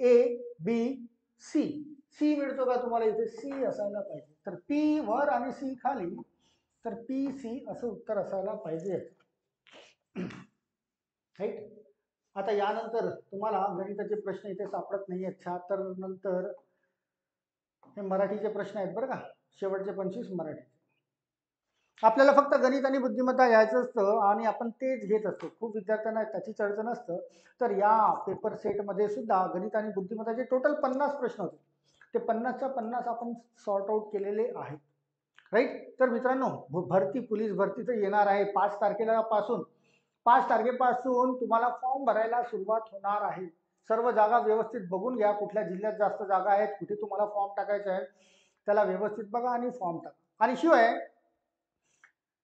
A B C, C मिळतो का तुम्हाला? इथे सी असायला पाहिजे. तर पी वर आणि सी खाली, तर पी सी असं उत्तर असायला पाहिजे, राईट. आता यानंतर तुम्हाला गणिताचे प्रश्न इथे सापडत नाहीये. 76 नंतर हे मराठीचे प्रश्न आहेत बरं का, शेवटचे 25 मराठी. आपल्याला फक्त गणित आणि बुद्धिमत्ता घ्यायचं असतं आणि आपण तेच घेत असतो. खूप विद्यार्थ्यांना त्याचीच अडचण असतं. तर या पेपर सेटमध्ये सुद्धा गणित आणि बुद्धिमत्ताचे टोटल 50 प्रश्न होते. ते 50च्या 50 आपण सॉर्ट आउट केलेले आहेत, राईट. तर मित्रांनो, भरती, पोलीस भरती तर येणार आहे 5 तारखेला पासून. 5 तारखेपासून तुम्हाला फॉर्म भरायला सुरुवात होणार आहे. सर्व जागा व्यवस्थित बघून घ्या, कुठल्या जिल्ह्यात जास्त जागा आहेत, कुठे तुम्हाला फॉर्म टाकायचा आहे, त्याला व्यवस्थित बघा आणि फॉर्म टाका. आणि शिवाय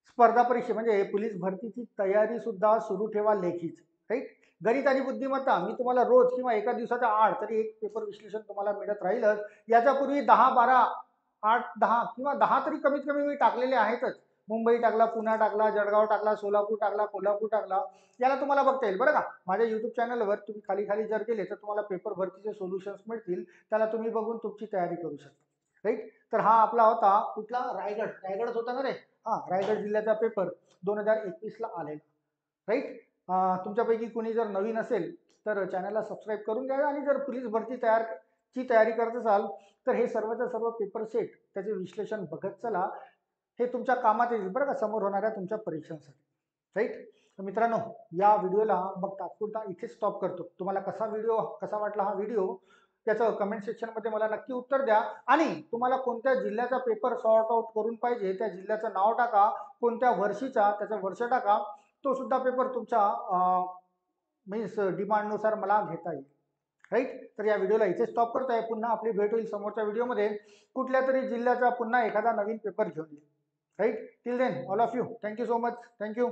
स्पर्धा परीक्षा म्हणजे पोलीस भरतीची तयारी सुद्धा सुरू ठेवा लेखीच, राईट. गणित आणि बुद्धिमत्ता मी तुम्हाला रोज किंवा एका दिवसाचा आड तरी एक पेपर विश्लेषण तुम्हाला मिळत राहीलच. याच्यापूर्वी 10 12 8 10 किंवा 10 तरी कमीत कमी मी टाकलेले आहेतच. मुंबई टाकला, पुणे टाकला, जळगाव टाकला, सोलापूर टाकला, कोल्हापूर टाकला, याला तुम्हाला बघता येईल बरं का. माझ्या युट्यूब चॅनलवर तुम्ही खाली खाली जर गेले तर तुम्हाला पेपर भरतीचे सोल्युशन्स मिळतील, त्याला तुम्ही बघून तुमची तयारी करू शकता, राईट. तर हा आपला होता कुठला, रायगडच होता ना रे, हा रायगड जिल्ह्याचा पेपर 2021ला आलेला, राईट. तुमच्यापैकी कोणी जर नवीन असेल तर चॅनलला सबस्क्राईब करून घ्या. आणि जर पोलीस भरती तयारी करत असाल तर हे सर्वच्या सर्व पेपर सेट त्याचे विश्लेषण बघत चला, हे तुमच्या कामात येईल बरं का, समोर होणाऱ्या तुमच्या परीक्षांसाठी, राईट. तर मित्रांनो, या व्हिडिओला मग तात्पुरता इथे स्टॉप करतो. तुम्हाला कसा वाटला हा व्हिडिओ, त्याचं कमेंट सेक्शनमध्ये मला नक्की उत्तर द्या. आणि तुम्हाला कोणत्या जिल्ह्याचा पेपर सॉर्ट आउट करून पाहिजे, त्या जिल्ह्याचं नाव टाका, कोणत्या वर्षीचा त्याचं वर्ष टाका, तो सुद्धा पेपर तुमच्या मीन्स डिमांडनुसार मला घेता येईल, राईट. तर या व्हिडिओला इथे स्टॉप करतोय. पुन्हा आपली भेट होईल समोरच्या व्हिडिओमध्ये कुठल्या तरी जिल्ह्याचा पुन्हा एखादा नवीन पेपर घेऊन येईल, right. Till then all of you, thank you so much, thank you.